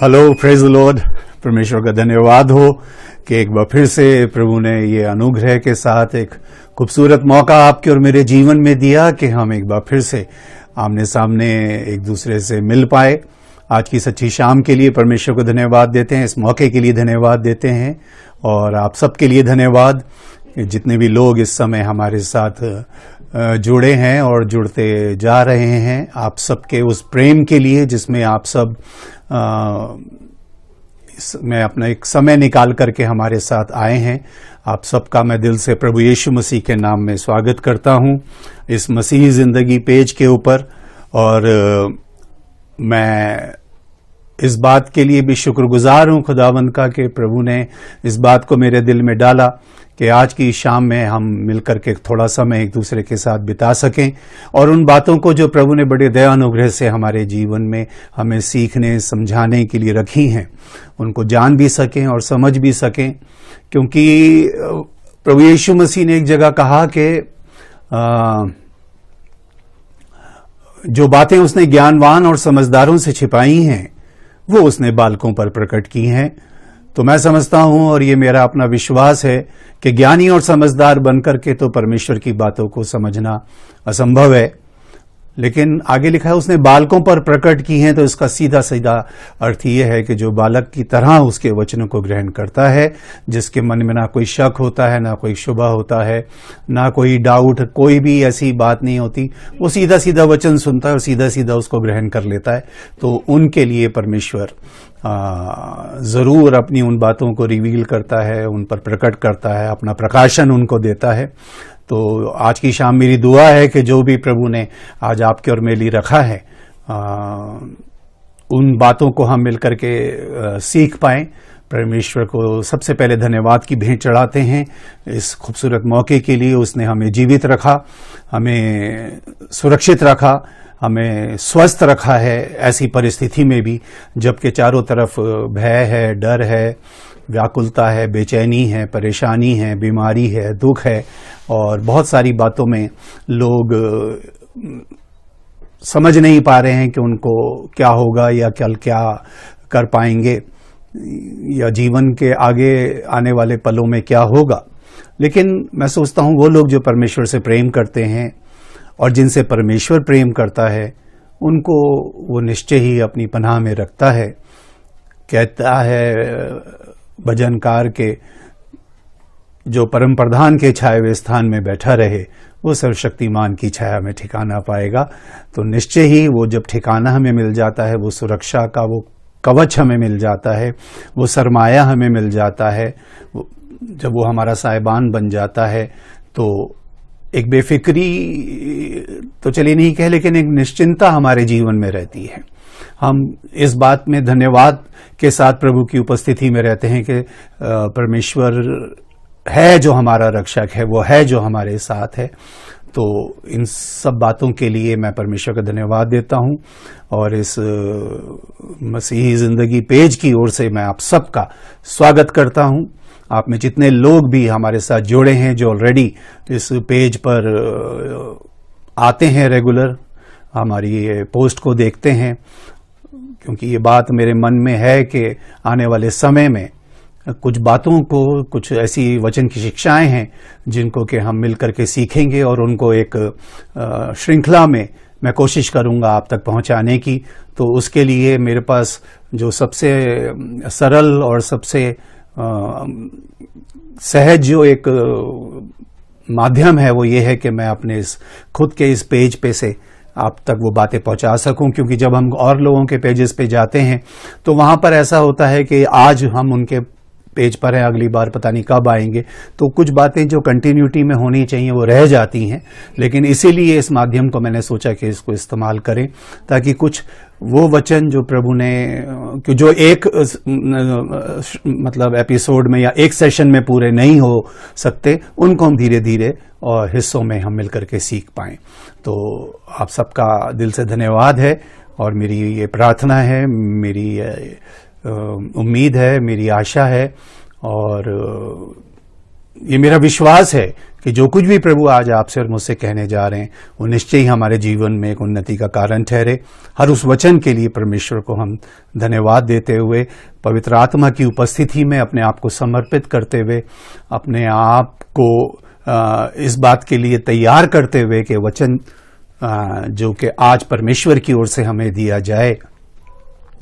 Hello, praise the Lord. परमेश्वर का धन्यवाद हो कि एक बार फिर से प्रभु ने ये अनुग्रह के साथ एक खूबसूरत मौका आपके और मेरे जीवन में दिया कि हम एक बार फिर से आमने सामने एक दूसरे से मिल पाए। आज की सच्ची शाम के लिए परमेश्वर को धन्यवाद देते हैं, इस मौके के लिए धन्यवाद देते हैं और आप सबके लिए धन्यवाद, जितने भी लोग इस समय हमारे साथ जुड़े हैं और जुड़ते जा रहे हैं। आप सबके उस प्रेम के लिए जिसमें आप सब मैं अपना एक समय निकाल करके हमारे साथ आए हैं, आप सबका मैं दिल से प्रभु यीशु मसीह के नाम में स्वागत करता हूं इस मसीही जिंदगी पेज के ऊपर। और मैं इस बात के लिए भी शुक्रगुजार हूं खुदावंद का कि प्रभु ने इस बात को मेरे दिल में डाला कि आज की शाम में हम मिलकर के थोड़ा समय एक दूसरे के साथ बिता सकें और उन बातों को जो प्रभु ने बड़े दया अनुग्रह से हमारे जीवन में हमें सीखने समझाने के लिए रखी हैं, उनको जान भी सकें और समझ भी सकें। क्योंकि प्रभु यीशु मसीह ने एक जगह कहा कि जो बातें उसने ज्ञानवान और समझदारों से छिपाई हैं वो उसने बालकों पर प्रकट की हैं। तो मैं समझता हूं और ये मेरा अपना विश्वास है कि ज्ञानी और समझदार बनकर के तो परमेश्वर की बातों को समझना असंभव है, लेकिन आगे लिखा है उसने बालकों पर प्रकट की हैं। तो इसका सीधा सीधा अर्थ ये है कि जो बालक की तरह उसके वचनों को ग्रहण करता है, जिसके मन में ना कोई शक होता है, ना कोई शुबा होता है, ना कोई डाउट, कोई भी ऐसी बात नहीं होती, वो सीधा सीधा वचन सुनता है और सीधा सीधा उसको ग्रहण कर लेता है। तो उनके लिए परमेश्वर जरूर अपनी उन बातों को रिवील करता है, उन पर प्रकट करता है, अपना प्रकाशन उनको देता है। तो आज की शाम मेरी दुआ है कि जो भी प्रभु ने आज आपके और मेरे लिए रखा है, उन बातों को हम मिलकर के सीख पाएं। परमेश्वर को सबसे पहले धन्यवाद की भेंट चढ़ाते हैं इस खूबसूरत मौके के लिए। उसने हमें जीवित रखा, हमें सुरक्षित रखा, हमें स्वस्थ रखा है ऐसी परिस्थिति में भी, जबकि चारों तरफ भय है, डर है, व्याकुलता है, बेचैनी है, परेशानी है, बीमारी है, दुख है और बहुत सारी बातों में लोग समझ नहीं पा रहे हैं कि उनको क्या होगा या कल क्या कर पाएंगे या जीवन के आगे आने वाले पलों में क्या होगा। लेकिन मैं सोचता हूं वो लोग जो परमेश्वर से प्रेम करते हैं और जिनसे परमेश्वर प्रेम करता है, उनको वो निश्चय ही अपनी पनाह में रखता है। कहता है भजनकार के, जो परम प्रधान के छाए हुए स्थान में बैठा रहे वो सर्वशक्तिमान की छाया में ठिकाना पाएगा। तो निश्चय ही वो जब ठिकाना हमें मिल जाता है, वो सुरक्षा का वो कवच हमें मिल जाता है, वो सरमाया हमें मिल जाता है, जब वो हमारा साहिबान बन जाता है, तो एक बेफिक्री तो चलिए नहीं कहे, लेकिन एक निश्चिंता हमारे जीवन में रहती है। हम इस बात में धन्यवाद के साथ प्रभु की उपस्थिति में रहते हैं कि परमेश्वर है जो हमारा रक्षक है, वो है जो हमारे साथ है। तो इन सब बातों के लिए मैं परमेश्वर का धन्यवाद देता हूं और इस मसीही जिंदगी पेज की ओर से मैं आप सबका स्वागत करता हूं। आप में जितने लोग भी हमारे साथ जुड़े हैं, जो ऑलरेडी इस पेज पर आते हैं, रेगुलर हमारी ये पोस्ट को देखते हैं, क्योंकि ये बात मेरे मन में है कि आने वाले समय में कुछ बातों को, कुछ ऐसी वचन की शिक्षाएं हैं जिनको कि हम मिलकर के सीखेंगे और उनको एक श्रृंखला में मैं कोशिश करूंगा आप तक पहुंचाने की। तो उसके लिए मेरे पास जो सबसे सरल और सबसे सहज जो एक माध्यम है वो ये है कि मैं अपने खुद के इस पेज पे से आप तक वो बातें पहुंचा सकूं। क्योंकि जब हम और लोगों के पेजेस पे जाते हैं तो वहां पर ऐसा होता है कि आज हम उनके पेज पर है, अगली बार पता नहीं कब आएंगे, तो कुछ बातें जो कंटिन्यूटी में होनी चाहिए वो रह जाती हैं। लेकिन इसीलिए इस माध्यम को मैंने सोचा कि इसको इस्तेमाल करें, ताकि कुछ वो वचन जो प्रभु ने, जो एक मतलब एपिसोड में या एक सेशन में पूरे नहीं हो सकते, उनको हम धीरे धीरे और हिस्सों में हम मिलकर के सीख पाएं। तो आप सबका दिल से धन्यवाद है और मेरी ये प्रार्थना है, मेरी उम्मीद है, मेरी आशा है और ये मेरा विश्वास है कि जो कुछ भी प्रभु आज आपसे और मुझसे कहने जा रहे हैं वो निश्चय ही हमारे जीवन में एक उन्नति का कारण ठहरे। हर उस वचन के लिए परमेश्वर को हम धन्यवाद देते हुए, पवित्र आत्मा की उपस्थिति में अपने आप को समर्पित करते हुए, अपने आप को इस बात के लिए तैयार करते हुए कि वचन जो कि आज परमेश्वर की ओर से हमें दिया जाए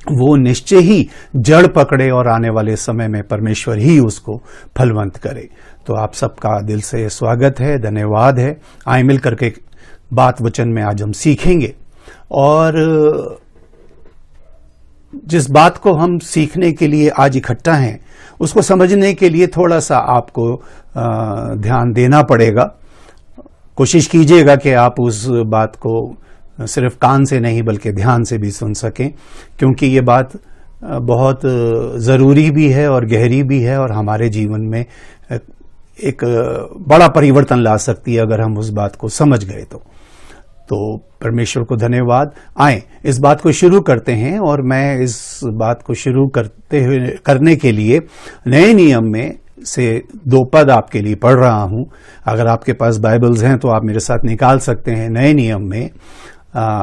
वो निश्चय ही जड़ पकड़े और आने वाले समय में परमेश्वर ही उसको फलवंत करे। तो आप सबका दिल से स्वागत है, धन्यवाद है। आए मिल करके बात वचन में आज हम सीखेंगे, और जिस बात को हम सीखने के लिए आज इकट्ठा हैं उसको समझने के लिए थोड़ा सा आपको ध्यान देना पड़ेगा। कोशिश कीजिएगा कि आप उस बात को सिर्फ कान से नहीं बल्कि ध्यान से भी सुन सकें, क्योंकि ये बात बहुत ज़रूरी भी है और गहरी भी है और हमारे जीवन में एक बड़ा परिवर्तन ला सकती है अगर हम उस बात को समझ गए तो परमेश्वर को धन्यवाद। आए इस बात को शुरू करते हैं, और मैं इस बात को शुरू करने के लिए नए नियम में से 2 पद आपके लिए पढ़ रहा हूं। अगर आपके पास बाइबल्स हैं तो आप मेरे साथ निकाल सकते हैं। नए नियम में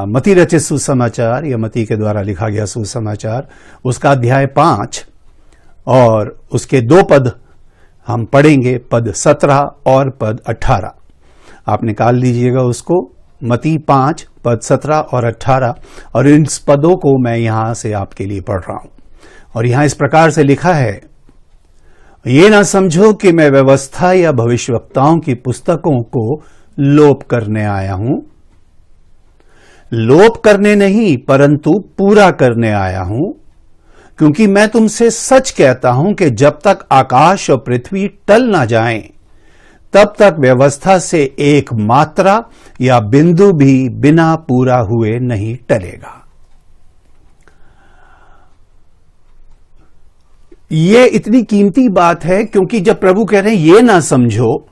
मती रचित सुसमाचार या मती के द्वारा लिखा गया सुसमाचार, उसका अध्याय 5 और उसके 2 पद हम पढ़ेंगे, पद 17 और पद 18। आप निकाल लीजिएगा उसको, मती 5 पद 17 और 18, और इन पदों को मैं यहां से आपके लिए पढ़ रहा हूं। और यहां इस प्रकार से लिखा है, ये ना समझो कि मैं व्यवस्था या भविष्यवक्ताओं की पुस्तकों को लोप करने आया हूं। लोप करने नहीं परंतु पूरा करने आया हूं, क्योंकि मैं तुमसे सच कहता हूं कि जब तक आकाश और पृथ्वी टल ना जाएं, तब तक व्यवस्था से एक मात्रा या बिंदु भी बिना पूरा हुए नहीं टलेगा। ये इतनी कीमती बात है, क्योंकि जब प्रभु कह रहे हैं ये ना समझो,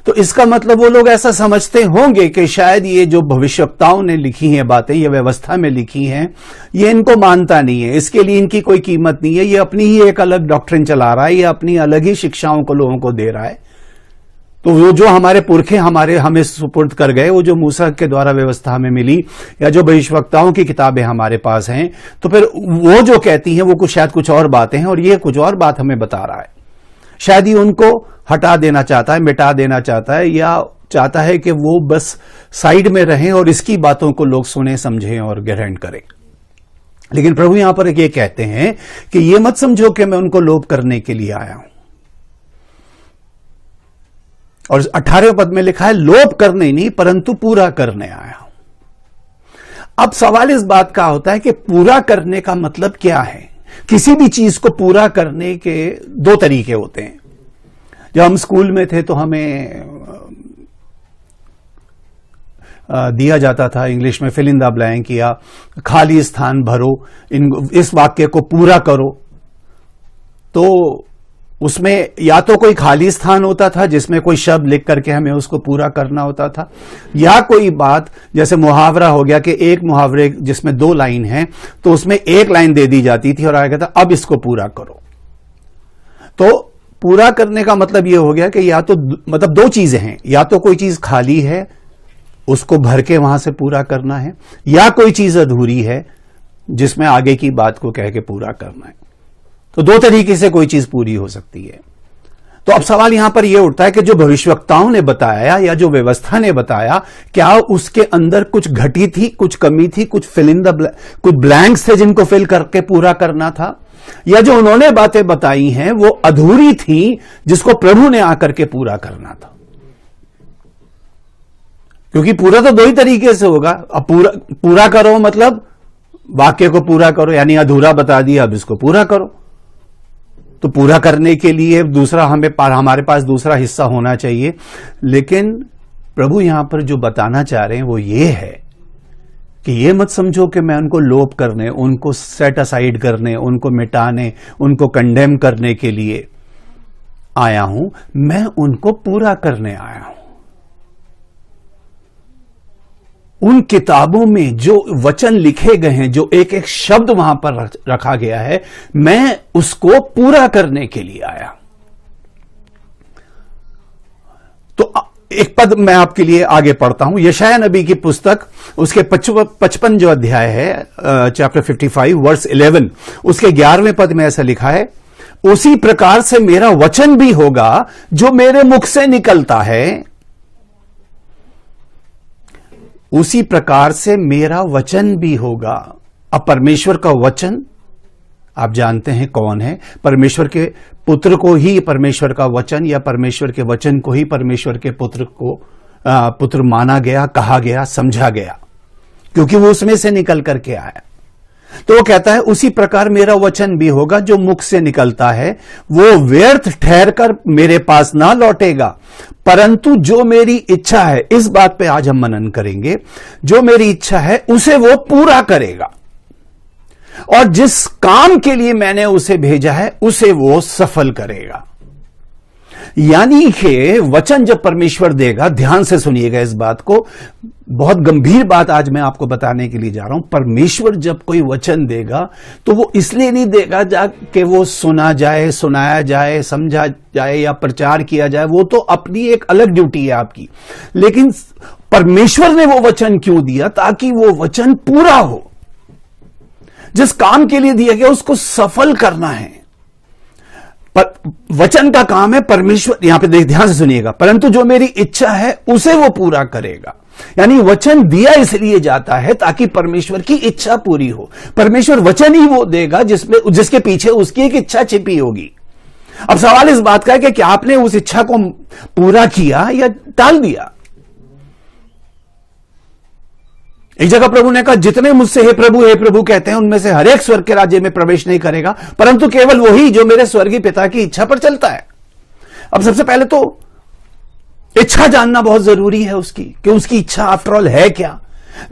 तो इसका मतलब वो लोग ऐसा समझते होंगे कि शायद ये जो भविष्यवक्ताओं ने लिखी हैं बातें, ये व्यवस्था में लिखी हैं, ये इनको मानता नहीं है, इसके लिए इनकी कोई कीमत नहीं है, ये अपनी ही एक अलग डॉक्ट्रिन चला रहा है, ये अपनी अलग ही शिक्षाओं को लोगों को दे रहा है। तो वो जो हमारे पुरखे हमें सुपुर्द कर गए, वो जो मूसा के द्वारा व्यवस्था हमें मिली, या जो भविष्यवक्ताओं की किताबें हमारे पास हैं, तो फिर वो जो कहती हैं वो शायद कुछ और बातें हैं, और ये कुछ और बात हमें बता रहा है। शायद ही उनको हटा देना चाहता है, मिटा देना चाहता है, या चाहता है कि वो बस साइड में रहें और इसकी बातों को लोग सुने, समझें और ग्रहण करें। लेकिन प्रभु यहां पर ये कहते हैं कि ये मत समझो कि मैं उनको लोप करने के लिए आया हूं। और 18वें पद में लिखा है, लोप करने नहीं परंतु पूरा करने आया हूं। अब सवाल इस बात का होता है कि पूरा करने का मतलब क्या है। किसी भी चीज को पूरा करने के 2 तरीके होते हैं। जब हम स्कूल में थे तो हमें दिया जाता था इंग्लिश में फिल इन द ब्लैंक, या खाली स्थान भरो, इस वाक्य को पूरा करो। तो उसमें या तो कोई खाली स्थान होता था जिसमें कोई शब्द लिख करके हमें उसको पूरा करना होता था, या कोई बात जैसे मुहावरा हो गया कि एक मुहावरे जिसमें 2 लाइन है तो उसमें 1 लाइन दे दी जाती थी और आया कहता अब इसको पूरा करो। तो पूरा करने का मतलब यह हो गया कि या तो मतलब 2 चीजें हैं, या तो कोई चीज खाली है उसको भर के वहां से पूरा करना है, या कोई चीज अधूरी है जिसमें आगे की बात को कह के पूरा करना है। तो 2 तरीके से कोई चीज पूरी हो सकती है। तो अब सवाल यहां पर यह उठता है कि जो भविष्यवक्ताओं ने बताया या जो व्यवस्था ने बताया, क्या उसके अंदर कुछ घटी थी, कुछ कमी थी, कुछ कुछ ब्लैंक्स थे जिनको फिल करके पूरा करना था, या जो उन्होंने बातें बताई हैं वो अधूरी थी जिसको प्रभु ने आकर के पूरा करना था। क्योंकि पूरा तो 2 ही तरीके से होगा। अब पूरा करो मतलब वाक्य को पूरा करो, यानी अधूरा बता दिया अब इसको पूरा करो। तो पूरा करने के लिए हमारे पास दूसरा हिस्सा होना चाहिए। लेकिन प्रभु यहां पर जो बताना चाह रहे हैं वो ये है कि ये मत समझो कि मैं उनको लोप करने, उनको सेट असाइड करने, उनको मिटाने, उनको कंडेम करने के लिए आया हूं। मैं उनको पूरा करने आया हूं। उन किताबों में जो वचन लिखे गए हैं, जो एक एक शब्द वहां पर रखा गया है, मैं उसको पूरा करने के लिए आया। एक पद मैं आपके लिए आगे पढ़ता हूं, यशायाह नबी की पुस्तक उसके 55 जो अध्याय है, चैप्टर 55 वर्स 11, उसके 11वें पद में ऐसा लिखा है, उसी प्रकार से मेरा वचन भी होगा जो मेरे मुख से निकलता है, उसी प्रकार से मेरा वचन भी होगा। अब परमेश्वर का वचन आप जानते हैं कौन है, परमेश्वर के पुत्र को ही परमेश्वर का वचन या परमेश्वर के वचन को ही परमेश्वर के पुत्र को पुत्र माना गया, कहा गया, समझा गया, क्योंकि वो उसमें से निकल करके आया। तो वो कहता है उसी प्रकार मेरा वचन भी होगा जो मुख से निकलता है, वो व्यर्थ ठहरकर मेरे पास ना लौटेगा, परंतु जो मेरी इच्छा है, इस बात पे आज हम मनन करेंगे, जो मेरी इच्छा है उसे वो पूरा करेगा, और जिस काम के लिए मैंने उसे भेजा है उसे वो सफल करेगा। यानी कि वचन जब परमेश्वर देगा, ध्यान से सुनिएगा इस बात को, बहुत गंभीर बात आज मैं आपको बताने के लिए जा रहा हूं। परमेश्वर जब कोई वचन देगा तो वो इसलिए नहीं देगा कि वो सुना जाए, सुनाया जाए, समझा जाए या प्रचार किया जाए, वो तो अपनी एक अलग ड्यूटी है आपकी। लेकिन परमेश्वर ने वो वचन क्यों दिया? ताकि वो वचन पूरा हो, जिस काम के लिए दिया गया उसको सफल करना है। पर वचन का काम है परमेश्वर, यहां पे ध्यान से सुनिएगा, परंतु जो मेरी इच्छा है उसे वो पूरा करेगा। यानी वचन दिया इसलिए जाता है ताकि परमेश्वर की इच्छा पूरी हो। परमेश्वर वचन ही वो देगा जिसके पीछे उसकी एक इच्छा छिपी होगी। अब सवाल इस बात का है कि क्या आपने उस इच्छा को पूरा किया या टाल दिया? एक जगह प्रभु ने कहा, जितने मुझसे हे प्रभु कहते हैं उनमें से हर एक स्वर्ग के राज्य में प्रवेश नहीं करेगा, परंतु केवल वही जो मेरे स्वर्गीय पिता की इच्छा पर चलता है। अब सबसे पहले तो इच्छा जानना बहुत जरूरी है उसकी, कि उसकी इच्छा आफ्टर ऑल है क्या।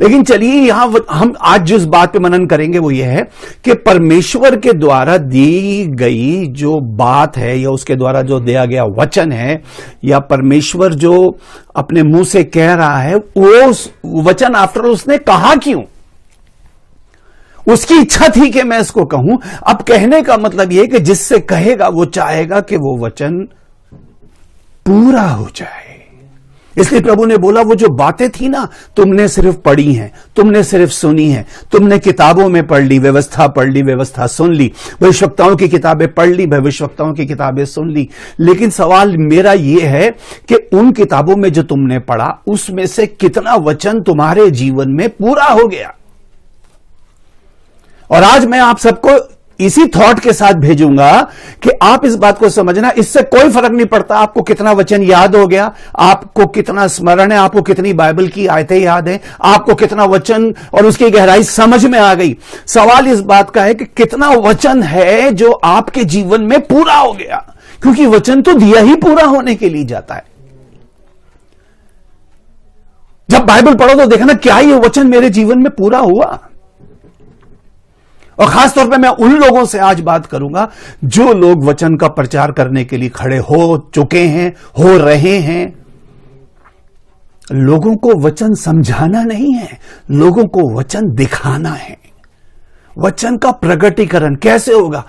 लेकिन चलिए यहां हम आज जिस बात पे मनन करेंगे वो ये है कि परमेश्वर के द्वारा दी गई जो बात है या उसके द्वारा जो दिया गया वचन है या परमेश्वर जो अपने मुंह से कह रहा है, वो वचन आफ्टर ऑल उसने कहा क्यों? उसकी इच्छा थी कि मैं इसको कहूं। अब कहने का मतलब यह कि जिससे कहेगा वो चाहेगा कि वो वचन पूरा हो जाए। इसलिए प्रभु ने बोला, वो जो बातें थी ना, तुमने सिर्फ पढ़ी हैं, तुमने सिर्फ सुनी हैं, तुमने किताबों में पढ़ ली, व्यवस्था पढ़ ली, व्यवस्था सुन ली, भविष्यवक्ताओं की किताबें पढ़ ली, भविष्यवक्ताओं की किताबें सुन ली। लेकिन सवाल मेरा यह है कि उन किताबों में जो तुमने पढ़ा उसमें से कितना वचन तुम्हारे जीवन में पूरा हो गया? और आज मैं आप सबको इसी थॉट के साथ भेजूंगा कि आप इस बात को समझना, इससे कोई फर्क नहीं पड़ता आपको कितना वचन याद हो गया, आपको कितना स्मरण है, आपको कितनी बाइबल की आयतें याद हैं, आपको कितना वचन और उसकी गहराई समझ में आ गई। सवाल इस बात का है कि कितना वचन है जो आपके जीवन में पूरा हो गया, क्योंकि वचन तो दिया ही पूरा होने के लिए जाता है। जब बाइबल पढ़ो तो देखना क्या ये वचन मेरे जीवन में पूरा हुआ। और खासतौर पे मैं उन लोगों से आज बात करूंगा जो लोग वचन का प्रचार करने के लिए खड़े हो चुके हैं, हो रहे हैं। लोगों को वचन समझाना नहीं है, लोगों को वचन दिखाना है। वचन का प्रगटीकरण कैसे होगा?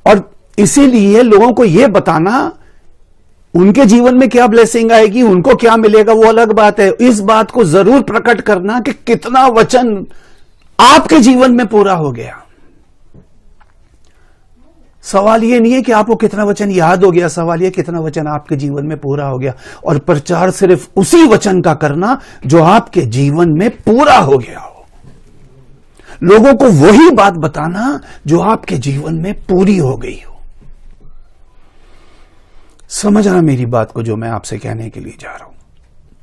और इसीलिए लोगों को यह बताना, उनके जीवन में क्या ब्लेसिंग आएगी, उनको क्या मिलेगा, वो अलग बात है। इस बात को जरूर प्रकट करना कि कितना वचन आपके जीवन में पूरा हो गया। सवाल यह नहीं है कि आपको कितना वचन याद हो गया, सवाल यह कितना वचन आपके जीवन में पूरा हो गया। और प्रचार सिर्फ उसी वचन का करना जो आपके जीवन में पूरा हो गया हो। लोगों को वही बात बताना जो आपके जीवन में पूरी हो गई हो। समझना मेरी बात को जो मैं आपसे कहने के लिए जा रहा हूं।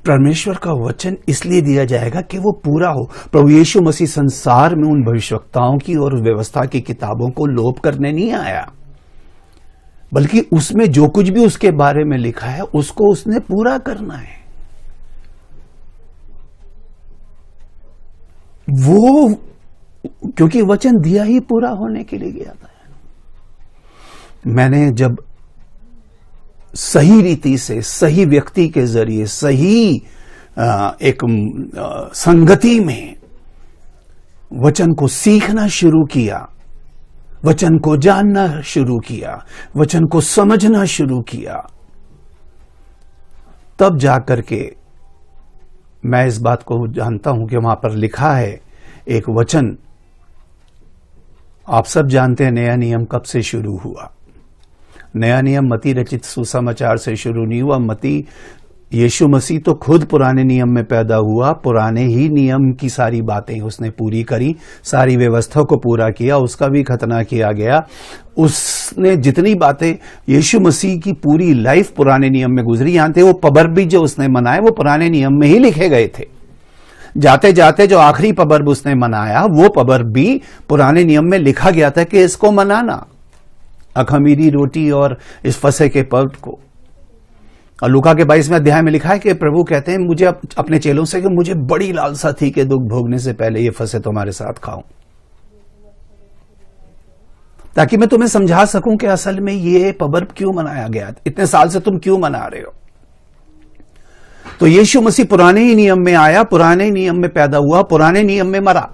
परमेश्वर का वचन इसलिए दिया जाएगा कि वो पूरा हो। प्रभु यीशु मसीह संसार में उन भविष्यवक्ताओं की और व्यवस्था की किताबों को लोप करने नहीं आया, बल्कि उसमें जो कुछ भी उसके बारे में लिखा है उसको उसने पूरा करना है। वो क्योंकि वचन दिया ही पूरा होने के लिए गया था। मैंने जब सही रीति से, सही व्यक्ति के जरिए, सही एक संगति में वचन को सीखना शुरू किया, वचन को जानना शुरू किया, वचन को समझना शुरू किया, तब जाकर के मैं इस बात को जानता हूं कि वहां पर लिखा है एक वचन। आप सब जानते हैं नया नियम कब से शुरू हुआ। नया नियम मती रचित सुसमाचार से शुरू नहीं हुआ। मती यीशु मसीह तो खुद पुराने नियम में पैदा हुआ, पुराने ही नियम की सारी बातें उसने पूरी करी, सारी व्यवस्था को पूरा किया, उसका भी खतना किया गया। उसने जितनी बातें, यीशु मसीह की पूरी लाइफ पुराने नियम में गुजरी। यहां थे वो पबर भी जो उसने मनाए वो पुराने नियम में ही लिखे गए थे। जाते जाते जो आखिरी पबर उसने मनाया वो पबर भी पुराने नियम में लिखा गया था कि इसको मनाना, अखमीरी रोटी और इस फसह के पर्व को। और लूका के 22वें अध्याय में लिखा है कि प्रभु कहते हैं मुझे अपने चेलों से कि मुझे बड़ी लालसा थी कि दुख भोगने से पहले ये फसह तुम्हारे साथ खाऊं, ताकि मैं तुम्हें समझा सकूं कि असल में ये पर्व क्यों मनाया गया, इतने साल से तुम क्यों मना रहे हो। तो यीशु मसीह पुराने ही नियम में आया, पुराने नियम में पैदा हुआ, पुराने नियम में मरा।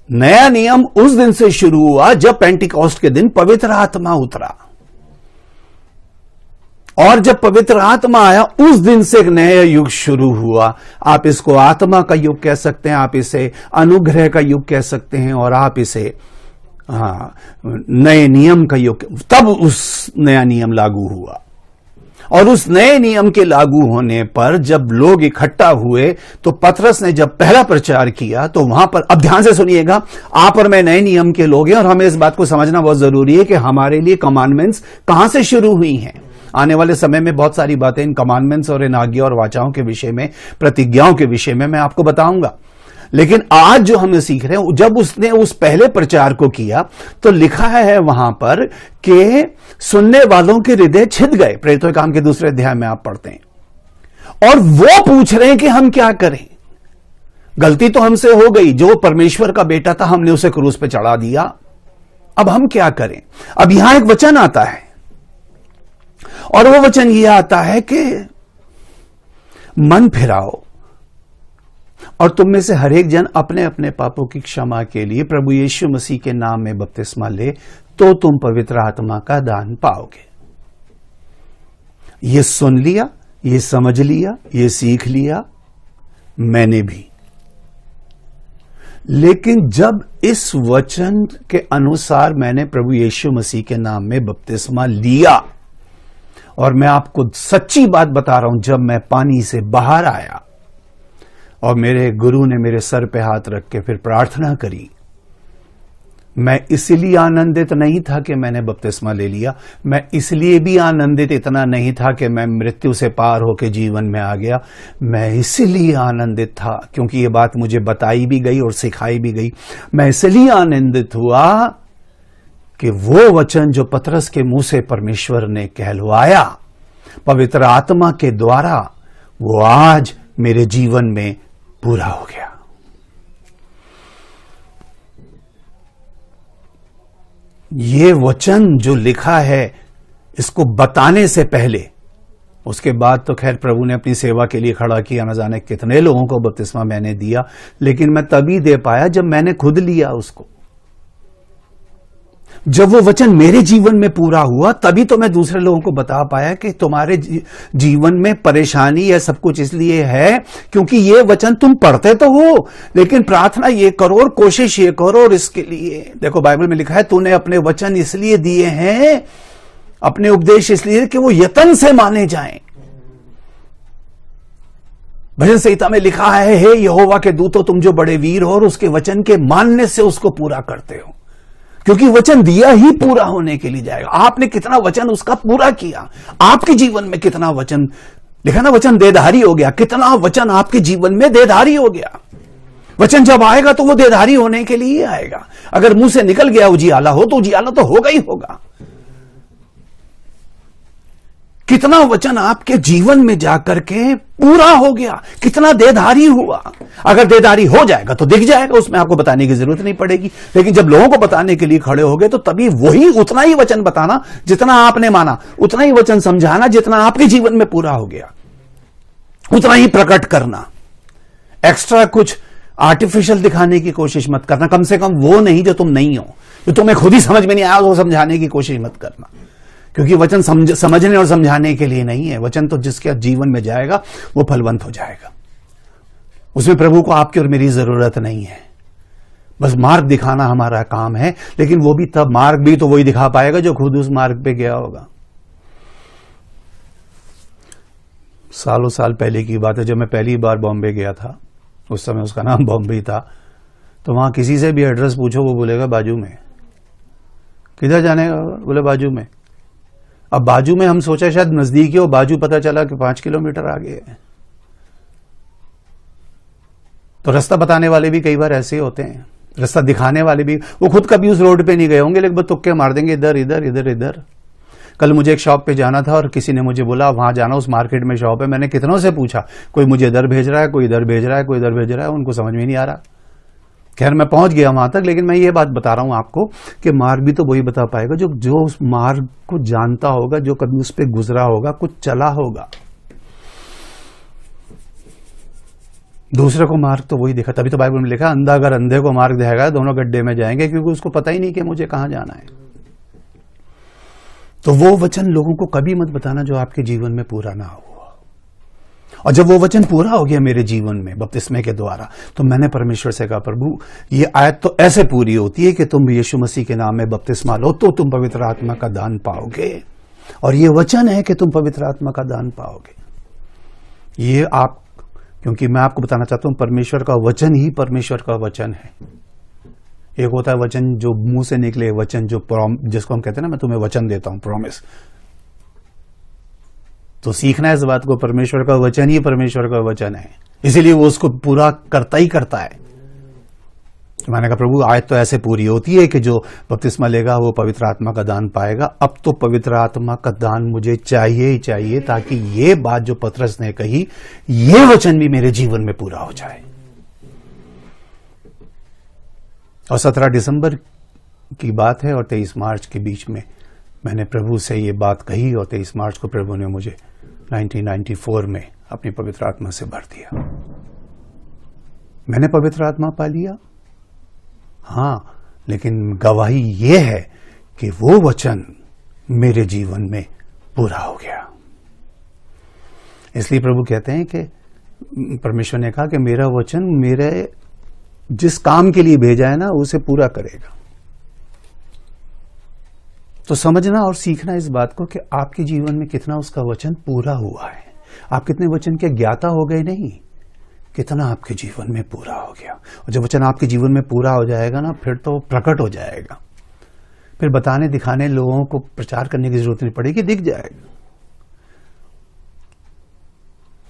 नया नियम उस दिन से शुरू हुआ जब पेंटिकॉस्ट के दिन पवित्र आत्मा उतरा, और जब पवित्र आत्मा आया उस दिन से एक नया युग शुरू हुआ। आप इसको आत्मा का युग कह सकते हैं, आप इसे अनुग्रह का युग कह सकते हैं, और आप इसे नए नियम का युग। तब उस नया नियम लागू हुआ, और उस नए नियम के लागू होने पर जब लोग इकट्ठा हुए तो पतरस ने जब पहला प्रचार किया तो वहां पर, अब ध्यान से सुनिएगा, आप और मैं नए नियम के लोग हैं और हमें इस बात को समझना बहुत जरूरी है कि हमारे लिए कमांडमेंट्स कहां से शुरू हुई हैं। आने वाले समय में बहुत सारी बातें इन कमांडमेंट्स और इन आज्ञा और वाचाओं के विषय में, प्रतिज्ञाओं के विषय में मैं आपको बताऊंगा। लेकिन आज जो हम सीख रहे हैं, जब उसने उस पहले प्रचार को किया तो लिखा है वहां पर कि सुनने वालों के हृदय छिद गए। प्रेरितों के काम के 2 अध्याय में आप पढ़ते हैं, और वो पूछ रहे हैं कि हम क्या करें। गलती तो हमसे हो गई, जो परमेश्वर का बेटा था हमने उसे क्रूस पे चढ़ा दिया, अब हम क्या करें। अब यहां एक वचन आता है, और वो वचन यह आता है कि मन फिराओ और तुम में से हर एक जन अपने अपने पापों की क्षमा के लिए प्रभु यीशु मसीह के नाम में बपतिस्मा ले, तो तुम पवित्र आत्मा का दान पाओगे। ये सुन लिया, ये समझ लिया, ये सीख लिया मैंने भी। लेकिन जब इस वचन के अनुसार मैंने प्रभु यीशु मसीह के नाम में बपतिस्मा लिया, और मैं आपको सच्ची बात बता रहा हूं, जब मैं पानी से बाहर आया और मेरे गुरु ने मेरे सर पे हाथ रख के फिर प्रार्थना करी, मैं इसलिए आनंदित नहीं था कि मैंने बपतिस्मा ले लिया, मैं इसलिए भी आनंदित इतना नहीं था कि मैं मृत्यु से पार होकर जीवन में आ गया। मैं इसलिए आनंदित था क्योंकि ये बात मुझे बताई भी गई और सिखाई भी गई। मैं इसलिए आनंदित हुआ कि वो वचन जो पतरस के मुंह से परमेश्वर ने कहलवाया पवित्र आत्मा के द्वारा, वो आज मेरे जीवन में पूरा हो गया। ये वचन जो लिखा है, इसको बताने से पहले, उसके बाद तो खैर प्रभु ने अपनी सेवा के लिए खड़ा किया, न जाने कितने लोगों को बपतिस्मा मैंने दिया, लेकिन मैं तभी दे पाया जब मैंने खुद लिया उसको। जब वो वचन मेरे जीवन में पूरा हुआ तभी तो मैं दूसरे लोगों को बता पाया कि तुम्हारे जीवन में परेशानी या सब कुछ इसलिए है क्योंकि ये वचन तुम पढ़ते तो हो, लेकिन प्रार्थना ये करो और कोशिश ये करो। और इसके लिए देखो बाइबल में लिखा है, तूने अपने वचन इसलिए दिए हैं, अपने उपदेश इसलिए कि वो यत्न से माने जाएं। भजन संहिता में लिखा है, हे यहोवा के दूतों तुम जो बड़े वीर हो और उसके वचन के मानने से उसको पूरा करते हो, क्योंकि वचन दिया ही पूरा होने के लिए जाएगा। आपने कितना वचन उसका पूरा किया, आपके जीवन में कितना वचन लिखा ना, वचन देधारी हो गया। कितना वचन आपके जीवन में देधारी हो गया। वचन जब आएगा तो वो देधारी होने के लिए आएगा। अगर मुंह से निकल गया उजियाला हो तो उजियाला तो होगा ही होगा। कितना वचन आपके जीवन में जाकर के पूरा हो गया, कितना देधारी हुआ। अगर देधारी हो जाएगा तो दिख जाएगा, उसमें आपको बताने की जरूरत नहीं पड़ेगी। लेकिन जब लोगों को बताने के लिए खड़े हो गए तो तभी वही उतना ही वचन बताना जितना आपने माना, उतना ही वचन समझाना जितना आपके जीवन में पूरा हो गया, उतना ही प्रकट करना। एक्स्ट्रा कुछ आर्टिफिशियल दिखाने की कोशिश मत करना, कम से कम वो नहीं जो तुम नहीं हो, जो तुम्हें खुद ही समझ में नहीं आया वो समझाने की कोशिश मत करना। क्योंकि वचन समझने और समझाने के लिए नहीं है। वचन तो जिसके जीवन में जाएगा वो फलवंत हो जाएगा। उसमें प्रभु को आपकी और मेरी जरूरत नहीं है, बस मार्ग दिखाना हमारा काम है। लेकिन वो भी तब, मार्ग भी तो वही दिखा पाएगा जो खुद उस मार्ग पे गया होगा। सालों साल पहले की बात है, जब मैं पहली बार बॉम्बे गया था, उस समय उसका नाम बॉम्बे था, तो वहां किसी से भी एड्रेस पूछो वो बोलेगा बाजू में। किधर जाने का? बोले बाजू में। अब बाजू में हम सोचा शायद नजदीकी हो, बाजू पता चला कि 5 किलोमीटर आगे है। तो रास्ता बताने वाले भी कई बार ऐसे होते हैं, रास्ता दिखाने वाले भी, वो खुद कभी उस रोड पे नहीं गए होंगे, लेकिन वो तुक्के मार देंगे इधर इधर इधर इधर। कल मुझे एक शॉप पे जाना था और किसी ने मुझे बोला वहां जाना, उस मार्केट में शॉप है। मैंने कितनों से पूछा, कोई मुझे इधर भेज रहा है, कोई इधर भेज रहा है, कोई इधर भेज रहा है, उनको समझ में नहीं आ रहा। खैर मैं पहुंच गया वहां तक, लेकिन मैं ये बात बता रहा हूं आपको कि मार्ग भी तो वही बता पाएगा जो उस मार्ग को जानता होगा, जो कभी उस पर गुजरा होगा, कुछ चला होगा। दूसरे को मार्ग तो वही दिखा। तभी तो बाइबल में लिखा, अंधा अगर अंधे को मार्ग दिखाएगा दोनों गड्ढे में जाएंगे, क्योंकि उसको पता ही नहीं कि मुझे कहां जाना है। तो वो वचन लोगों को कभी मत बताना जो आपके जीवन में पूरा ना हुआ। और जब वो वचन पूरा हो गया मेरे जीवन में बपतिस्मे के द्वारा, तो मैंने परमेश्वर से कहा, प्रभु ये आयत तो ऐसे पूरी होती है कि तुम यीशु मसीह के नाम में बपतिस्मा लो तो तुम पवित्र आत्मा का दान पाओगे। और ये वचन है कि तुम पवित्र आत्मा का दान पाओगे। ये आप, क्योंकि मैं आपको बताना चाहता हूं, परमेश्वर का वचन ही परमेश्वर का वचन है। एक होता है वचन जो मुंह से निकले, वचन जो जिसको हम कहते हैं ना, मैं तुम्हें वचन देता हूं, प्रॉमिस। तो सीखना है इस बात को, परमेश्वर का वचन ही परमेश्वर का वचन है, इसीलिए वो उसको पूरा करता ही करता है। तो मैंने कहा, प्रभु आयत तो ऐसे पूरी होती है कि जो बपतिस्मा लेगा वो पवित्र आत्मा का दान पाएगा। अब तो पवित्र आत्मा का दान मुझे चाहिए ही चाहिए, ताकि ये बात जो पतरस ने कही, ये वचन भी मेरे जीवन में पूरा हो जाए। और 17 दिसंबर की बात है और 23 मार्च के बीच में मैंने प्रभु से ये बात कही, और 23 मार्च को प्रभु ने मुझे 1994 में अपनी पवित्र आत्मा से भर दिया। मैंने पवित्र आत्मा पा लिया, हाँ, लेकिन गवाही ये है कि वो वचन मेरे जीवन में पूरा हो गया। इसलिए प्रभु कहते हैं कि परमेश्वर ने कहा कि मेरा वचन मेरे जिस काम के लिए भेजा है ना, उसे पूरा करेगा। तो समझना और सीखना इस बात को कि आपके जीवन में कितना उसका वचन पूरा हुआ है। आप कितने वचन के ज्ञाता हो गए नहीं, कितना आपके जीवन में पूरा हो गया। और जब वचन आपके जीवन में पूरा हो जाएगा ना, फिर तो प्रकट हो जाएगा। फिर बताने दिखाने, लोगों को प्रचार करने की जरूरत नहीं पड़ेगी, दिख जाएगा,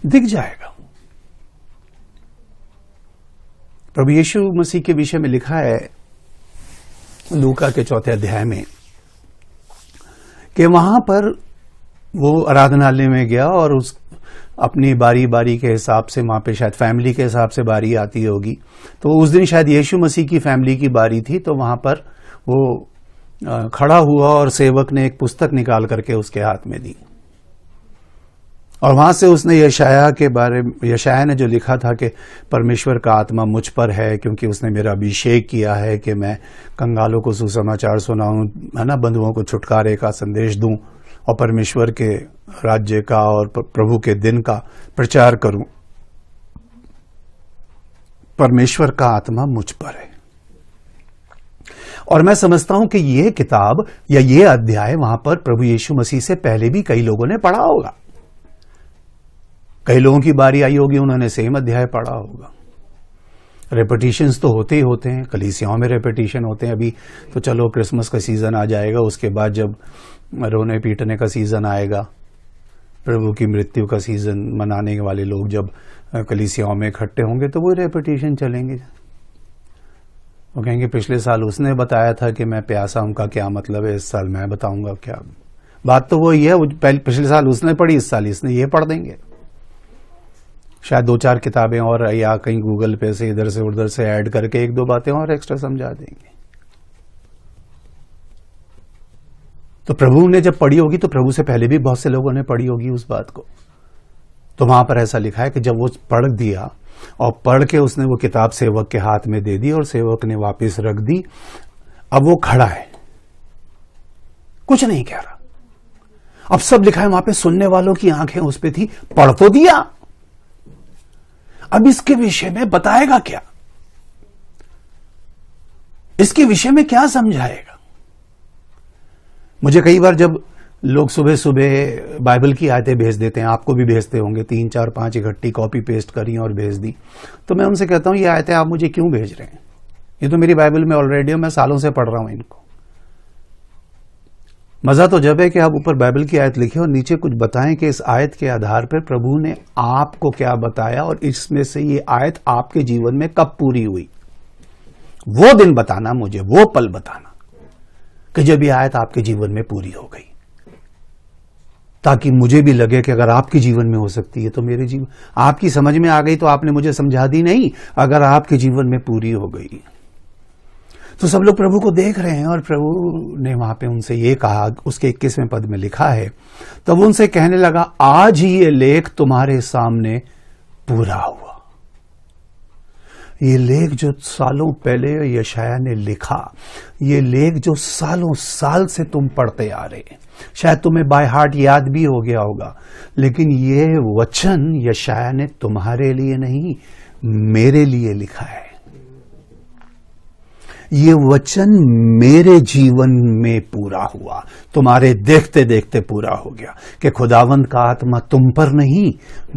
दिख जाएगा। प्रभु यीशु मसीह के विषय में लिखा है लूका के 4 अध्याय में कि वहां पर वो आराधनालय में गया और उस अपनी बारी बारी के हिसाब से, वहां पे शायद फैमिली के हिसाब से बारी आती होगी, तो उस दिन शायद यीशु मसीह की फैमिली की बारी थी। तो वहां पर वो खड़ा हुआ और सेवक ने एक पुस्तक निकाल करके उसके हाथ में दी, और वहां से उसने यशाया के बारे में, यशाया ने जो लिखा था कि परमेश्वर का आत्मा मुझ पर है, क्योंकि उसने मेरा अभिषेक किया है कि मैं कंगालों को सुसमाचार सुनाऊं, है ना, बंधुओं को छुटकारे का संदेश दूं, और परमेश्वर के राज्य का और प्रभु के दिन का प्रचार करूं। परमेश्वर का आत्मा मुझ पर है। और मैं समझता हूं कि यह किताब या यह अध्याय वहां पर प्रभु यीशु मसीह से पहले भी कई लोगों ने पढ़ा होगा। कई लोगों की बारी आई होगी, उन्होंने सेम अध्याय पढ़ा होगा। रेपिटिशंस तो होते ही होते हैं, कलीसियाओं में रेपिटिशन होते हैं। अभी तो चलो क्रिसमस का सीजन आ जाएगा, उसके बाद जब रोने पीटने का सीजन आएगा, प्रभु की मृत्यु का सीजन मनाने वाले लोग जब कलीसियाओं में इकट्ठे होंगे, तो वो रेपिटिशन चलेंगे। वो कहेंगे पिछले साल उसने बताया था कि मैं प्यासा हूं, का क्या मतलब है, इस साल मैं बताऊंगा क्या। बात तो वही है, पिछले साल उसने पढ़ी, इस साल इसने ये पढ़ देंगे। शायद 2-4 किताबें और, या कहीं गूगल पे से इधर से उधर से ऐड करके 1-2 बातें और एक्स्ट्रा समझा देंगे। तो प्रभु ने जब पढ़ी होगी, तो प्रभु से पहले भी बहुत से लोगों ने पढ़ी होगी उस बात को। तो वहां पर ऐसा लिखा है कि जब वो पढ़ दिया और पढ़ के उसने वो किताब सेवक के हाथ में दे दी और सेवक ने वापस रख दी। अब वो खड़ा है, कुछ नहीं कह रहा, अब सब लिखा है वहां पे, सुनने वालों की आंखें उस पे थी, पढ़ तो दिया, अब इसके विषय में बताएगा क्या, इसके विषय में क्या समझाएगा। मुझे कई बार जब लोग सुबह सुबह बाइबल की आयतें भेज देते हैं, आपको भी भेजते होंगे, 3 4 5 इकट्ठी कॉपी पेस्ट करी और भेज दी, तो मैं उनसे कहता हूं ये आयतें आप मुझे क्यों भेज रहे हैं, ये तो मेरी बाइबल में ऑलरेडी है, मैं सालों से पढ़ रहा हूं इनको। मजा तो जब है कि आप ऊपर बाइबल की आयत लिखे और नीचे कुछ बताएं कि इस आयत के आधार पर प्रभु ने आपको क्या बताया और इसमें से ये आयत आपके जीवन में कब पूरी हुई। वो दिन बताना मुझे, वो पल बताना कि जब ये आयत आपके जीवन में पूरी हो गई, ताकि मुझे भी लगे कि अगर आपके जीवन में हो सकती है तो मेरे जीवन, आपकी समझ में आ गई तो आपने मुझे समझा दी नहीं, अगर आपके जीवन में पूरी हो गई। तो सब लोग प्रभु को देख रहे हैं और प्रभु ने वहां पे उनसे ये कहा, उसके 21वें पद में लिखा है, तब उनसे कहने लगा आज ही ये लेख तुम्हारे सामने पूरा हुआ। ये लेख जो सालों पहले यशायाह ने लिखा, ये लेख जो सालों साल से तुम पढ़ते आ रहे हैं, शायद तुम्हें बाय हार्ट याद भी हो गया होगा, लेकिन ये वचन यशायाह ने तुम्हारे लिए नहीं मेरे लिए लिखा है। ये वचन मेरे जीवन में पूरा हुआ, तुम्हारे देखते देखते पूरा हो गया कि खुदावंद का आत्मा तुम पर नहीं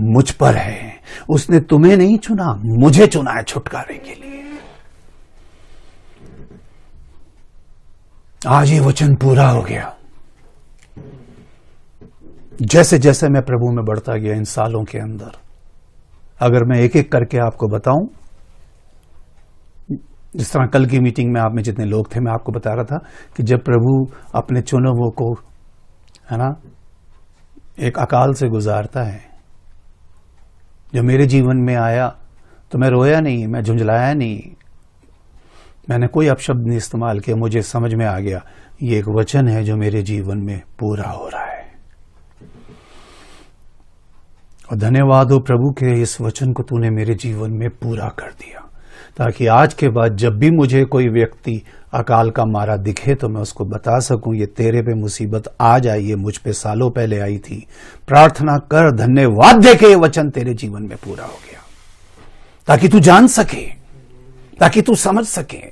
मुझ पर है। उसने तुम्हें नहीं चुना, मुझे चुना है छुटकारे के लिए। आज ये वचन पूरा हो गया। जैसे जैसे मैं प्रभु में बढ़ता गया इन सालों के अंदर, अगर मैं एक एक करके आपको बताऊं, जिस तरह कल की मीटिंग में आप में जितने लोग थे, मैं आपको बता रहा था कि जब प्रभु अपने चुने हुओं को, है ना, एक अकाल से गुजारता है, जब मेरे जीवन में आया तो मैं रोया नहीं, मैं झुंझलाया नहीं, मैंने कोई अपशब्द नहीं इस्तेमाल किया। मुझे समझ में आ गया ये एक वचन है जो मेरे जीवन में पूरा हो रहा है। और धन्यवाद हो प्रभु के इस वचन को तूने मेरे जीवन में पूरा कर दिया, ताकि आज के बाद जब भी मुझे कोई व्यक्ति अकाल का मारा दिखे तो मैं उसको बता सकूं ये तेरे पे मुसीबत आज आई है, मुझ पे सालों पहले आई थी, प्रार्थना कर, धन्यवाद दे के ये वचन तेरे जीवन में पूरा हो गया, ताकि तू जान सके, ताकि तू समझ सके।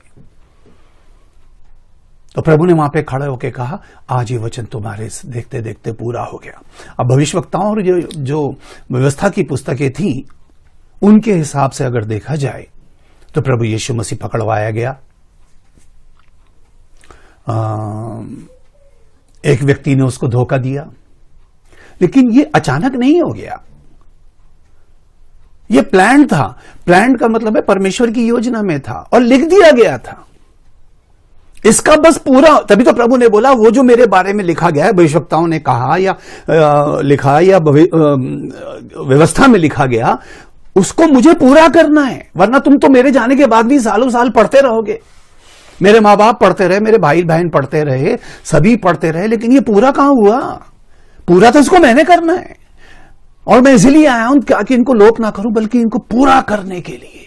तो प्रभु ने वहां पे खड़े होकर कहा आज ये वचन तुम्हारे देखते देखते पूरा हो गया। अब भविष्यवक्ताओं और जो व्यवस्था की पुस्तकें थी उनके हिसाब से अगर देखा जाए तो प्रभु यीशु मसीह पकड़वाया गया। एक व्यक्ति ने उसको धोखा दिया, लेकिन ये अचानक नहीं हो गया, ये प्लान था। प्लान का मतलब है परमेश्वर की योजना में था और लिख दिया गया था। इसका बस पूरा, तभी तो प्रभु ने बोला वो जो मेरे बारे में लिखा गया है, भविष्यवक्ताओं ने कहा या लिखा या व्यवस्था में लिखा गया, उसको मुझे पूरा करना है, वरना तुम तो मेरे जाने के बाद भी सालों साल पढ़ते रहोगे। मेरे माँ बाप पढ़ते रहे, मेरे भाई बहन पढ़ते रहे, सभी पढ़ते रहे, लेकिन ये पूरा कहां हुआ? पूरा तो इसको मैंने करना है, और मैं इसलिए आया हूं कि इनको लोप ना करूं, बल्कि इनको पूरा करने के लिए।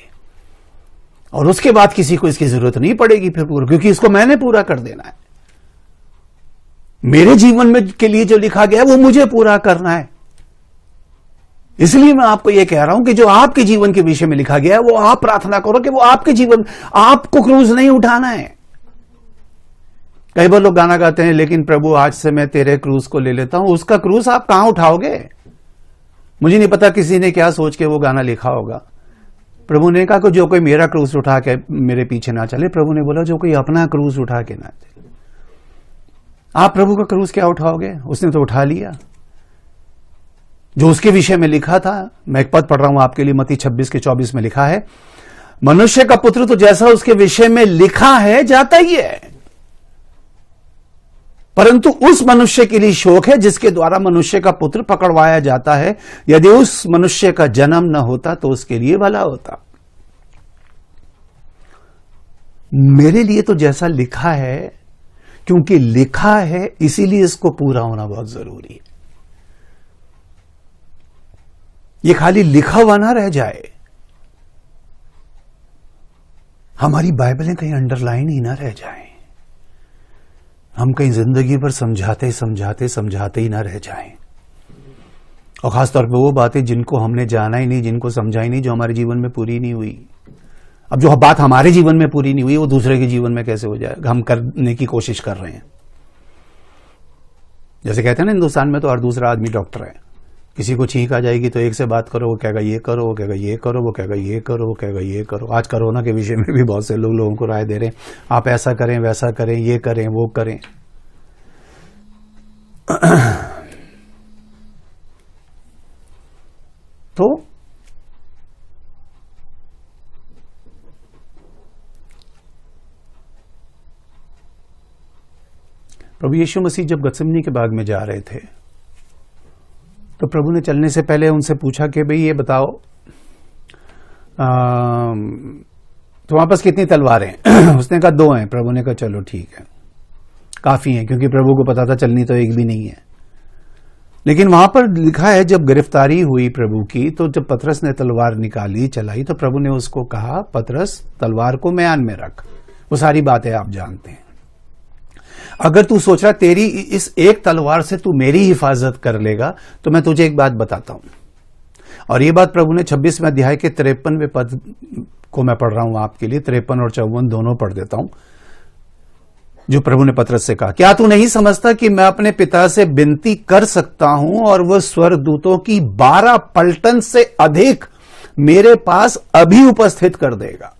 और उसके बाद किसी को इसकी जरूरत नहीं पड़ेगी फिर पूरा, क्योंकि इसको मैंने पूरा कर देना है। मेरे जीवन में के लिए जो लिखा गया है वो मुझे पूरा करना है। इसलिए मैं आपको यह कह रहा हूं कि जो आपके जीवन के विषय में लिखा गया है वो आप प्रार्थना करो कि वो आपके जीवन, आपको क्रूज नहीं उठाना है। कई बार लोग गाना गाते हैं, लेकिन प्रभु आज से मैं तेरे क्रूज को ले लेता हूं। उसका क्रूज आप कहां उठाओगे? मुझे नहीं पता किसी ने क्या सोच के वो गाना लिखा होगा। प्रभु ने कहा कि जो कोई मेरा क्रूज उठा के मेरे पीछे ना चले। प्रभु ने बोला जो कोई अपना क्रूज उठा के ना चले। आप प्रभु का क्रूज क्या उठाओगे? उसने तो उठा लिया जो उसके विषय में लिखा था। मैं एक पद पढ़ रहा हूं आपके लिए, मत्ती 26:24 में लिखा है, मनुष्य का पुत्र तो जैसा उसके विषय में लिखा है जाता ही है, परंतु उस मनुष्य के लिए शोक है जिसके द्वारा मनुष्य का पुत्र पकड़वाया जाता है। यदि उस मनुष्य का जन्म न होता तो उसके लिए भला होता। मेरे लिए तो जैसा लिखा है, क्योंकि लिखा है इसीलिए इसको पूरा होना बहुत जरूरी है। ये खाली लिखा हुआ ना रह जाए, हमारी बाइबलें कहीं अंडरलाइन ही ना रह जाएं, हम कहीं जिंदगी भर समझाते समझाते समझाते ही ना रह जाएं। और खासतौर पे वो बातें जिनको हमने जाना ही नहीं, जिनको समझा ही नहीं, जो हमारे जीवन में पूरी नहीं हुई। अब जो बात हमारे जीवन में पूरी नहीं हुई वो दूसरे के जीवन में कैसे हो जाएगा? हम करने की कोशिश कर रहे हैं। जैसे कहते हैं ना, हिंदुस्तान में तो हर दूसरा आदमी डॉक्टर है। किसी को छींक आ जाएगी तो एक से बात करो, वो कहेगा ये करो, वो कहेगा ये करो, वो कहेगा ये करो, वो कहेगा ये करो। आज कोरोना के विषय में भी बहुत से लोगों को राय दे रहे हैं, आप ऐसा करें, वैसा करें, ये करें, वो करें। तो प्रभु यीशु मसीह जब गत्सेमनी के बाग में जा रहे थे तो प्रभु ने चलने से पहले उनसे पूछा कि भाई ये बताओ, तुम्हारे पास कितनी तलवारें हैं? उसने कहा 2 हैं। प्रभु ने कहा चलो ठीक है, काफी हैं, क्योंकि प्रभु को पता था चलनी तो एक भी नहीं है। लेकिन वहां पर लिखा है जब गिरफ्तारी हुई प्रभु की, तो जब पतरस ने तलवार निकाली, चलाई, तो प्रभु ने उसको कहा, पतरस तलवार को म्यान में रख। वो सारी बातें आप जानते हैं। अगर तू सोच रहा तेरी इस एक तलवार से तू मेरी हिफाजत कर लेगा, तो मैं तुझे एक बात बताता हूं। और ये बात प्रभु ने 26वें अध्याय के 53वें पद को मैं पढ़ रहा हूं आपके लिए, 53 और 54 दोनों पढ़ देता हूं, जो प्रभु ने पतरस से कहा, क्या तू नहीं समझता कि मैं अपने पिता से विनती कर सकता हूं और वह स्वर्गदूतों की 12 पलटन से अधिक मेरे पास अभी उपस्थित कर देगा?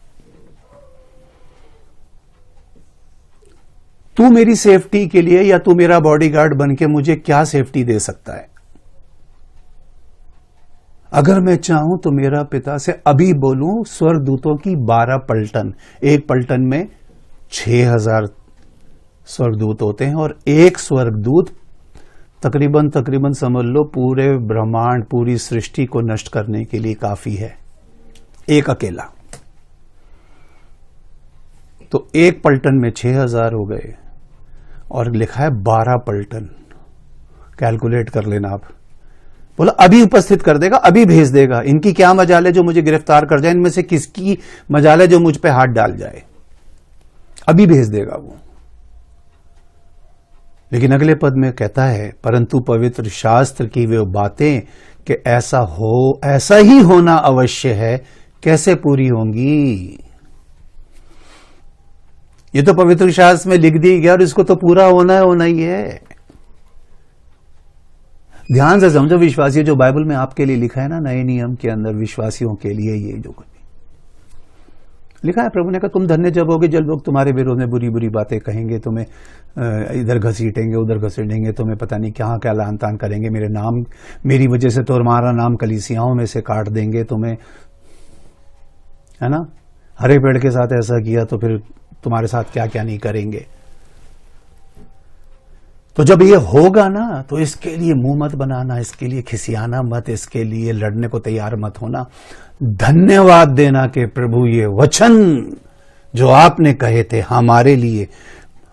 तू मेरी सेफ्टी के लिए या तू मेरा बॉडीगार्ड बन के मुझे क्या सेफ्टी दे सकता है? अगर मैं चाहूं तो मेरा पिता से अभी बोलूं, स्वर्गदूतों की 12 पलटन, एक पलटन में 6000 स्वर्गदूत होते हैं, और एक स्वर्गदूत तकरीबन समझ लो पूरे ब्रह्मांड, पूरी सृष्टि को नष्ट करने के लिए काफी है, एक अकेला। तो एक पलटन में 6000 हो गए, और लिखा है 12 पलटन। कैलकुलेट कर लेना आप। बोला अभी उपस्थित कर देगा, अभी भेज देगा। इनकी क्या मजाल है जो मुझे गिरफ्तार कर जाए? इनमें से किसकी मजाल है जो मुझ पे हाथ डाल जाए? अभी भेज देगा वो। लेकिन अगले पद में कहता है, परंतु पवित्र शास्त्र की वे बातें कि ऐसा ही होना अवश्य है, कैसे पूरी होंगी? ये तो पवित्र शास्त्र में लिख दी गया और इसको तो पूरा होना ही है। ध्यान से समझो विश्वासियों, जो बाइबल में आपके लिए लिखा है ना, नए नियम के अंदर विश्वासियों के लिए ये जो लिखा है, प्रभु ने कहा तुम धन्य जब होगे जब लोग तुम्हारे विरोध में बुरी बुरी बातें कहेंगे, तुम्हें इधर घसीटेंगे, उधर घसीटेंगे, तुम्हें पता नहीं क्या क्या लान तान करेंगे, मेरी वजह से तुम्हारा नाम कलीसियाओं में से काट देंगे, तुम्हें, है ना, हरे पेड़ के साथ ऐसा किया तो फिर तुम्हारे साथ क्या क्या नहीं करेंगे। तो जब ये होगा ना, तो इसके लिए मुंह मत बनाना, इसके लिए खिसियाना मत, इसके लिए लड़ने को तैयार मत होना। धन्यवाद देना कि प्रभु ये वचन जो आपने कहे थे हमारे लिए,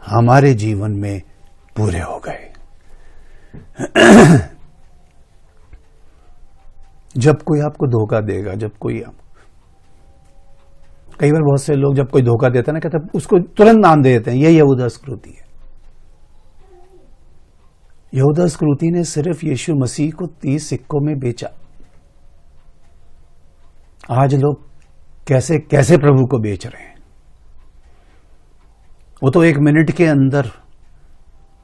हमारे जीवन में पूरे हो गए। जब कोई आपको धोखा देगा, कई बार बहुत से लोग जब कोई धोखा देता है ना, कहते हैं उसको तुरंत नाम दे देते हैं, ये यहूदा इस्करियोती है। यहूदा इस्करियोती ने सिर्फ यीशु मसीह को 30 सिक्कों में बेचा। आज लोग कैसे कैसे प्रभु को बेच रहे हैं। वो तो 1 मिनट के अंदर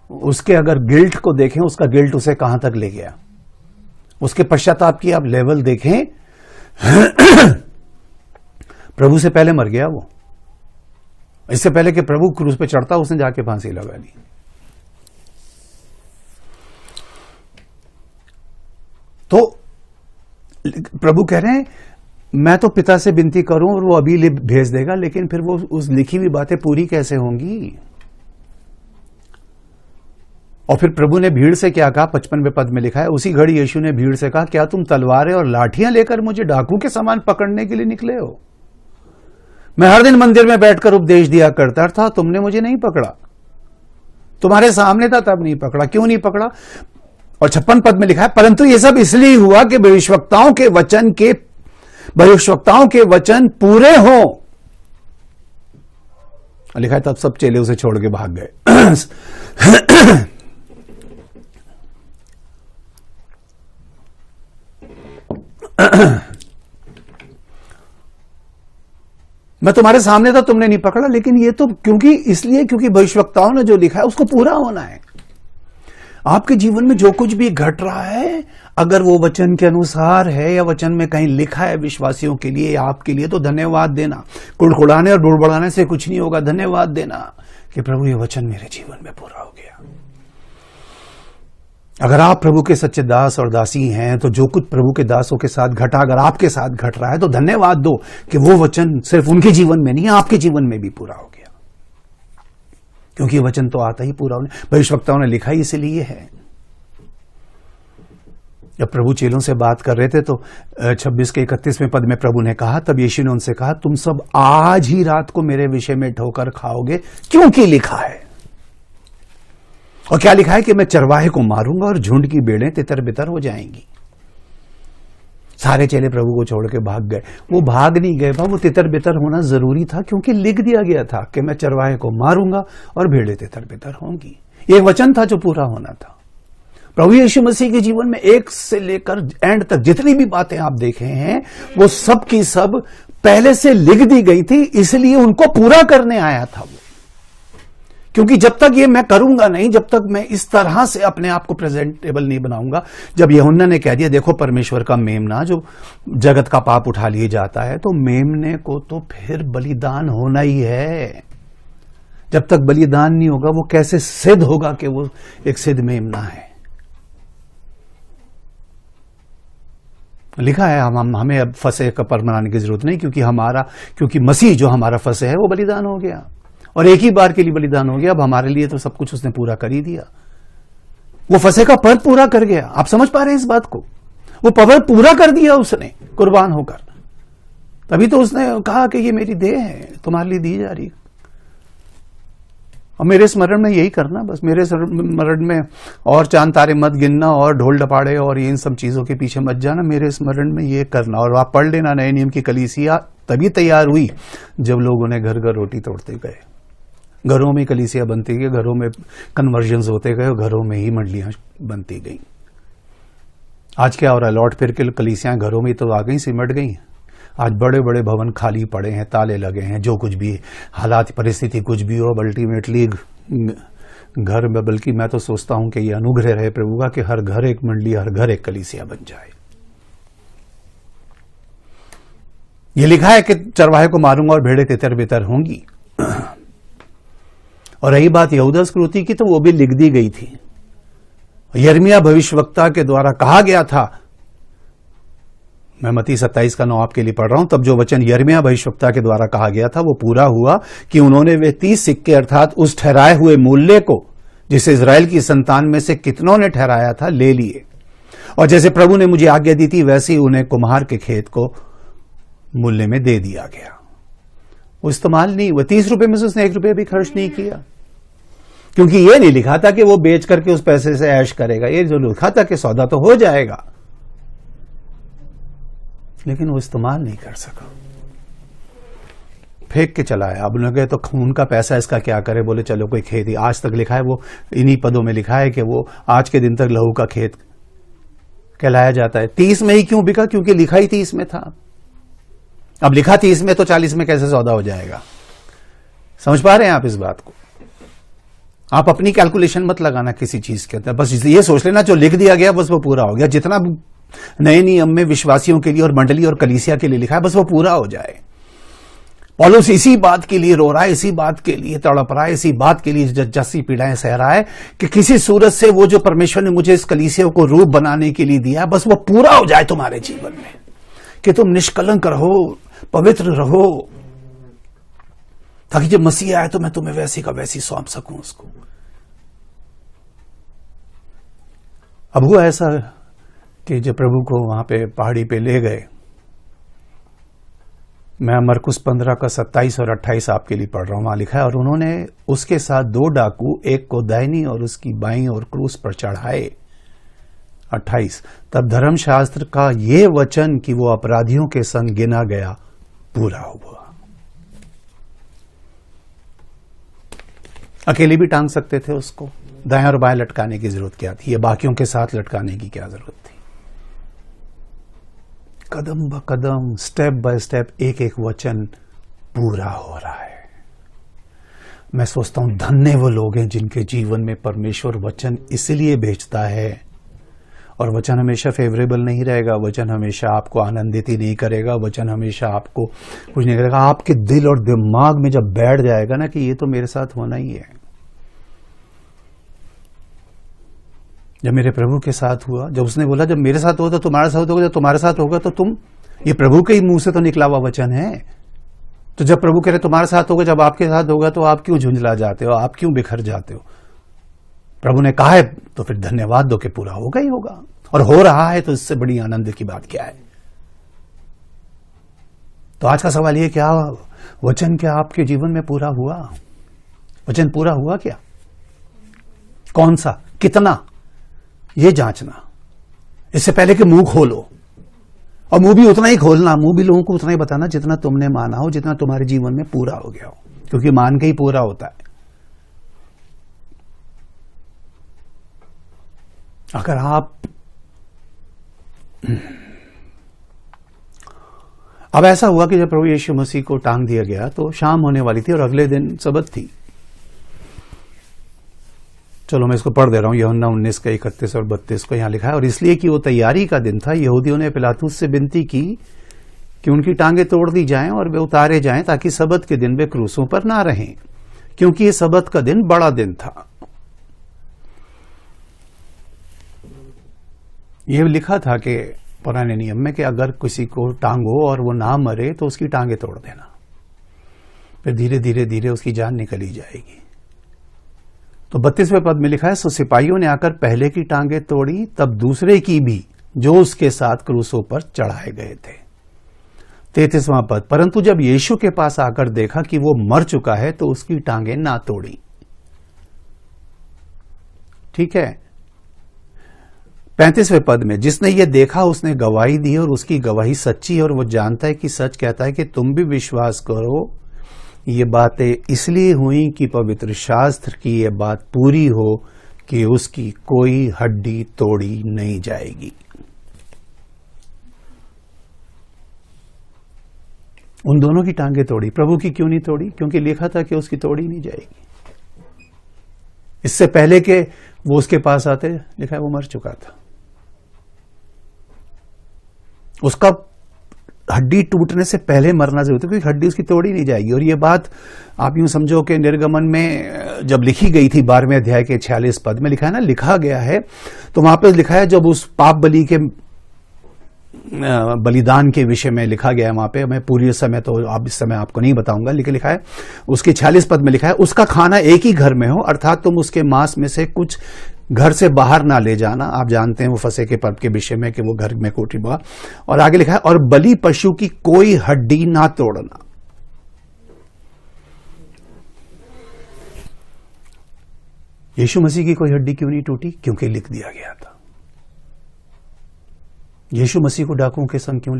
उसके अगर गिल्ट को देखें, उसका गिल्ट उसे कहां तक ले गया, उसके पश्चाताप की आप लेवल देखें। प्रभु से पहले मर गया वो। इससे पहले कि प्रभु क्रूस पे चढ़ता, उसने जाके फांसी लगा ली। तो प्रभु कह रहे हैं मैं तो पिता से विनती करूं और वो अभी भेज देगा, लेकिन फिर वो उस लिखी हुई बातें पूरी कैसे होंगी? और फिर प्रभु ने भीड़ से क्या कहा? 55वें पद में लिखा है, उसी घड़ी यीशु ने भीड़ से कहा, क्या तुम तलवारें और लाठियां लेकर मुझे डाकू के समान पकड़ने के लिए निकले हो? मैं हर दिन मंदिर में बैठकर उपदेश दिया करता था, तुमने मुझे नहीं पकड़ा। तुम्हारे सामने था तब नहीं पकड़ा। क्यों नहीं पकड़ा? और 56 पद में लिखा है, परंतु ये सब इसलिए हुआ कि भविष्यवक्ताओं के वचन पूरे हों। लिखा है तब सब चेले उसे छोड़ के भाग गए। मैं तुम्हारे सामने था, तुमने नहीं पकड़ा, लेकिन ये तो क्योंकि भविष्यवक्ताओं ने जो लिखा है उसको पूरा होना है। आपके जीवन में जो कुछ भी घट रहा है, अगर वो वचन के अनुसार है या वचन में कहीं लिखा है विश्वासियों के लिए या आपके लिए, तो धन्यवाद देना। कुड़कुड़ाने और बुड़बुड़ाने से कुछ नहीं होगा। धन्यवाद देना कि प्रभु ये वचन मेरे जीवन में पूरा हो गया। अगर आप प्रभु के सच्चे दास और दासी हैं, तो जो कुछ प्रभु के दासों के साथ घटा, अगर आपके साथ घट रहा है, तो धन्यवाद दो कि वो वचन सिर्फ उनके जीवन में नहीं, आपके जीवन में भी पूरा हो गया। क्योंकि ये वचन तो आता ही पूरा होने, भविष्यवक्ताओं ने लिखा ही इसलिए है। जब प्रभु चेलों से बात कर रहे थे तो 26 के 31वें पद में प्रभु ने कहा, तब यीशु ने उनसे कहा, तुम सब आज ही रात को मेरे विषय में ठोकर खाओगे, क्योंकि लिखा है। और क्या लिखा है कि मैं चरवाहे को मारूंगा और झुंड की भेड़ें तितर बितर हो जाएंगी। सारे चेले प्रभु को छोड़ के भाग गए। वो भाग नहीं गए, वो तितर बितर होना जरूरी था, क्योंकि लिख दिया गया था कि मैं चरवाहे को मारूंगा और भेड़ें तितर बितर होंगी। ये वचन था जो पूरा होना था। प्रभु यीशु मसीह के जीवन में एक से लेकर एंड तक जितनी भी बातें आप देखे हैं, वो सब की सब पहले से लिख दी गई थी, इसलिए उनको पूरा करने आया था वो। क्योंकि जब तक ये मैं करूंगा नहीं, जब तक मैं इस तरह से अपने आप को प्रेजेंटेबल नहीं बनाऊंगा। जब यूहन्ना ने कह दिया, देखो परमेश्वर का मेमना जो जगत का पाप उठा लिए जाता है, तो मेमने को तो फिर बलिदान होना ही है। जब तक बलिदान नहीं होगा, वो कैसे सिद्ध होगा कि वो एक सिद्ध मेमना है। लिखा है, हमें अब फसे कपर मनाने की जरूरत नहीं, क्योंकि मसीह जो हमारा फसे है वो बलिदान हो गया, और एक ही बार के लिए बलिदान हो गया। अब हमारे लिए तो सब कुछ उसने पूरा कर ही दिया। वो फसे का पर्व पूरा कर गया। आप समझ पा रहे हैं इस बात को? वो पर्व पूरा कर दिया उसने कुर्बान होकर। तभी तो उसने कहा कि ये मेरी देह है, तुम्हारे लिए दी जा रही। और मेरे स्मरण में यही करना, बस मेरे स्मरण में और चांद तारे मत गिनना और ढोल डपाड़े और इन सब चीजों के पीछे मत जाना, मेरे स्मरण में ये करना। और आप पढ़ लेना, नए नियम की कलीसिया तभी तैयार हुई जब लोगों ने घर घर रोटी तोड़ते गए। घरों में कलीसिया बनती गई, घरों में कन्वर्जन्स होते गए, घरों में ही मंडलियां बनती गई। आज क्या हो रहा है? लौट फिर के कलीसियां घरों में तो आ गई, सिमट गई। आज बड़े बड़े भवन खाली पड़े हैं, ताले लगे हैं, जो कुछ भी हालात परिस्थिति कुछ भी हो, अल्टीमेटली घर में, बल्कि मैं तो सोचता हूं कि ये अनुग्रह रहे प्रभु का कि हर घर एक मंडली, हर घर एक कलीसिया बन जाए। ये लिखा है कि चरवाहे को मारूंगा और भेड़ें तितर बितर होंगी। और रही बात यहूदा इस्करियोती की, तो वो भी लिख दी गई थी। यिर्मयाह भविष्यवक्ता के द्वारा कहा गया था, मैं मत्ती 27 का 9 आपके लिए पढ़ रहा हूं, तब जो वचन यिर्मयाह भविष्यवक्ता के द्वारा कहा गया था वो पूरा हुआ कि उन्होंने वे 30 सिक्के अर्थात उस ठहराए हुए मूल्य को, जिसे इजराइल की संतान में से कितनों ने ठहराया था, ले लिए। और जैसे प्रभु ने मुझे आज्ञा दी थी, वैसे ही उन्हें कुम्हार के खेत को मूल्य में दे दिया गया। वो इस्तेमाल नहीं हुआ। 30 रुपए में से उसने 1 रुपया भी खर्च नहीं किया, क्योंकि ये नहीं लिखा था कि वो बेच करके उस पैसे से ऐश करेगा। ये जो लिखा था कि सौदा तो हो जाएगा, लेकिन वो इस्तेमाल नहीं कर सका, फेंक के चला है। अब उन्होंने तो खून का पैसा, इसका क्या करे? बोले चलो कोई खेत ही। आज तक लिखा है, वो इन्हीं पदों में लिखा है कि वो आज के दिन तक लहू का खेत कहलाया जाता है। 30 में ही क्यों बिका? क्योंकि लिखा ही 30 में था। अब लिखा 30 में, तो 40 में कैसे सौदा हो जाएगा? समझ पा रहे हैं आप इस बात को? आप अपनी कैलकुलेशन मत लगाना किसी चीज के अंदर, बस ये सोच लेना जो लिख दिया गया बस वो पूरा हो गया। जितना नए नियम में विश्वासियों के लिए और मंडली और कलीसिया के लिए लिखा है, बस वो पूरा हो जाए। पौलुस इसी बात के लिए रो रहा है, इसी बात के लिए तड़प रहा है, इसी बात के लिए जस्सी पीड़ाएं सह रहा है कि किसी सूरत से वो जो परमेश्वर ने मुझे इस कलीसिया को रूप बनाने के लिए दिया, बस वो पूरा हो जाए तुम्हारे जीवन में, कि तुम निष्कलंक रहो, पवित्र रहो, ताकि जब मसीह आए तो मैं तुम्हें वैसी का वैसी सौंप सकूं उसको। अब हुआ ऐसा कि जब प्रभु को वहां पे पहाड़ी पे ले गए, मैं मरकुस 15 का 27 और 28 आपके लिए पढ़ रहा हूं, वहां लिखा है, और उन्होंने उसके साथ 2 डाकू, एक को दाहिनी और उसकी बाईं और क्रूस पर चढ़ाए। 28, तब धर्मशास्त्र का ये वचन कि वो अपराधियों के संग गिना गया पूरा हुआ। अकेले भी टांग सकते थे उसको, दाएं और बाएं लटकाने की जरूरत क्या थी, या बाकियों के साथ लटकाने की क्या जरूरत थी? कदम ब कदम, स्टेप बाय स्टेप, एक एक वचन पूरा हो रहा है। मैं सोचता हूं धन्य वो लोग हैं जिनके जीवन में परमेश्वर वचन इसलिए भेजता है, और वचन हमेशा फेवरेबल नहीं रहेगा, वचन हमेशा आपको आनंदित ही नहीं करेगा, वचन हमेशा आपको कुछ नहीं करेगा। आपके दिल और दिमाग में जब बैठ जाएगा ना कि ये तो मेरे साथ होना ही है। जब मेरे प्रभु के साथ हुआ, जब उसने बोला जब मेरे साथ हुआ तो तुम्हारे साथ होगा, जब तुम्हारे साथ होगा तो तुम, ये प्रभु के ही मुंह से तो निकला हुआ वचन है। तो जब प्रभु कह रहे तुम्हारे साथ होगा, जब आपके साथ होगा तो आप क्यों झुंझला जाते हो, आप क्यों बिखर जाते हो? प्रभु ने कहा है तो फिर धन्यवाद दो कि पूरा होगा ही होगा, और हो रहा है तो इससे बड़ी आनंद की बात क्या है? तो आज का सवाल ये, क्या वचन क्या आपके जीवन में पूरा हुआ? वचन पूरा हुआ क्या? कौन सा, कितना, ये जांचना। इससे पहले कि मुंह खोलो, और मुंह भी उतना ही खोलना, मुंह भी लोगों को उतना ही बताना जितना तुमने माना हो, जितना तुम्हारे जीवन में पूरा हो गया हो, क्योंकि मान के ही पूरा होता है। अगर आप अब ऐसा हुआ कि जब प्रभु यीशु मसीह को टांग दिया गया तो शाम होने वाली थी और अगले दिन सबत थी। चलो मैं इसको पढ़ दे रहा हूं, यूहन्ना 19 का 31 और 32 को यहां लिखा है। और इसलिए कि वो तैयारी का दिन था, यहूदियों ने पिलातुस से विनती की कि उनकी टांगें तोड़ दी जाएं और वे उतारे जाएं, ताकि सबत के दिन वे क्रूसों पर ना रहें, क्योंकि ये सबत का दिन बड़ा दिन था। यह लिखा था कि पुराने नियम में कि अगर किसी को टांगो और वो ना मरे तो उसकी टांगें तोड़ देना, फिर धीरे धीरे धीरे उसकी जान निकली जाएगी। तो 32वें पद में लिखा है, सो सिपाहियों ने आकर पहले की टांगें तोड़ी, तब दूसरे की भी, जो उसके साथ क्रूसों पर चढ़ाए गए थे। 33वां पद, परंतु जब यीशु के पास आकर देखा कि वो मर चुका है तो उसकी टांगें ना तोड़ी। ठीक है। 35वें पद में, जिसने ये देखा उसने गवाही दी और उसकी गवाही सच्ची है, और वो जानता है कि सच कहता है कि तुम भी विश्वास करो। ये बातें इसलिए हुई कि पवित्र शास्त्र की ये बात पूरी हो कि उसकी कोई हड्डी तोड़ी नहीं जाएगी। उन दोनों की टांगें तोड़ी, प्रभु की क्यों नहीं तोड़ी? क्योंकि लिखा था कि उसकी तोड़ी नहीं जाएगी। इससे पहले के वो उसके पास आते, लिखा है वो मर चुका था, उसका हड्डी टूटने से पहले मरना जरूरी था, क्योंकि हड्डी उसकी तोड़ी नहीं जाएगी। और ये बात आप यूं समझो कि निर्गमन में जब लिखी गई थी 12वें अध्याय के 46 पद में लिखा है ना, लिखा गया है, तो वहां पर लिखा है जब उस पाप बलि के बलिदान के विषय में लिखा गया है, वहां पे मैं पूरी समय तो अब इस समय आपको नहीं बताऊंगा, लेकिन लिखा है उसके 46 पद में लिखा है, उसका खाना एक ही घर में हो, अर्थात तुम उसके मांस में से कुछ घर से बाहर ना ले जाना। आप जानते हैं वो फसह के पर्व के विषय में कि वो घर में कोठी हुआ। और आगे लिखा है, और बलि पशु की कोई हड्डी ना तोड़ना। यीशु मसीह की कोई हड्डी क्यों नहीं टूटी? क्योंकि लिख दिया गया था। यीशु मसीह को डाकुओं के संग क्यों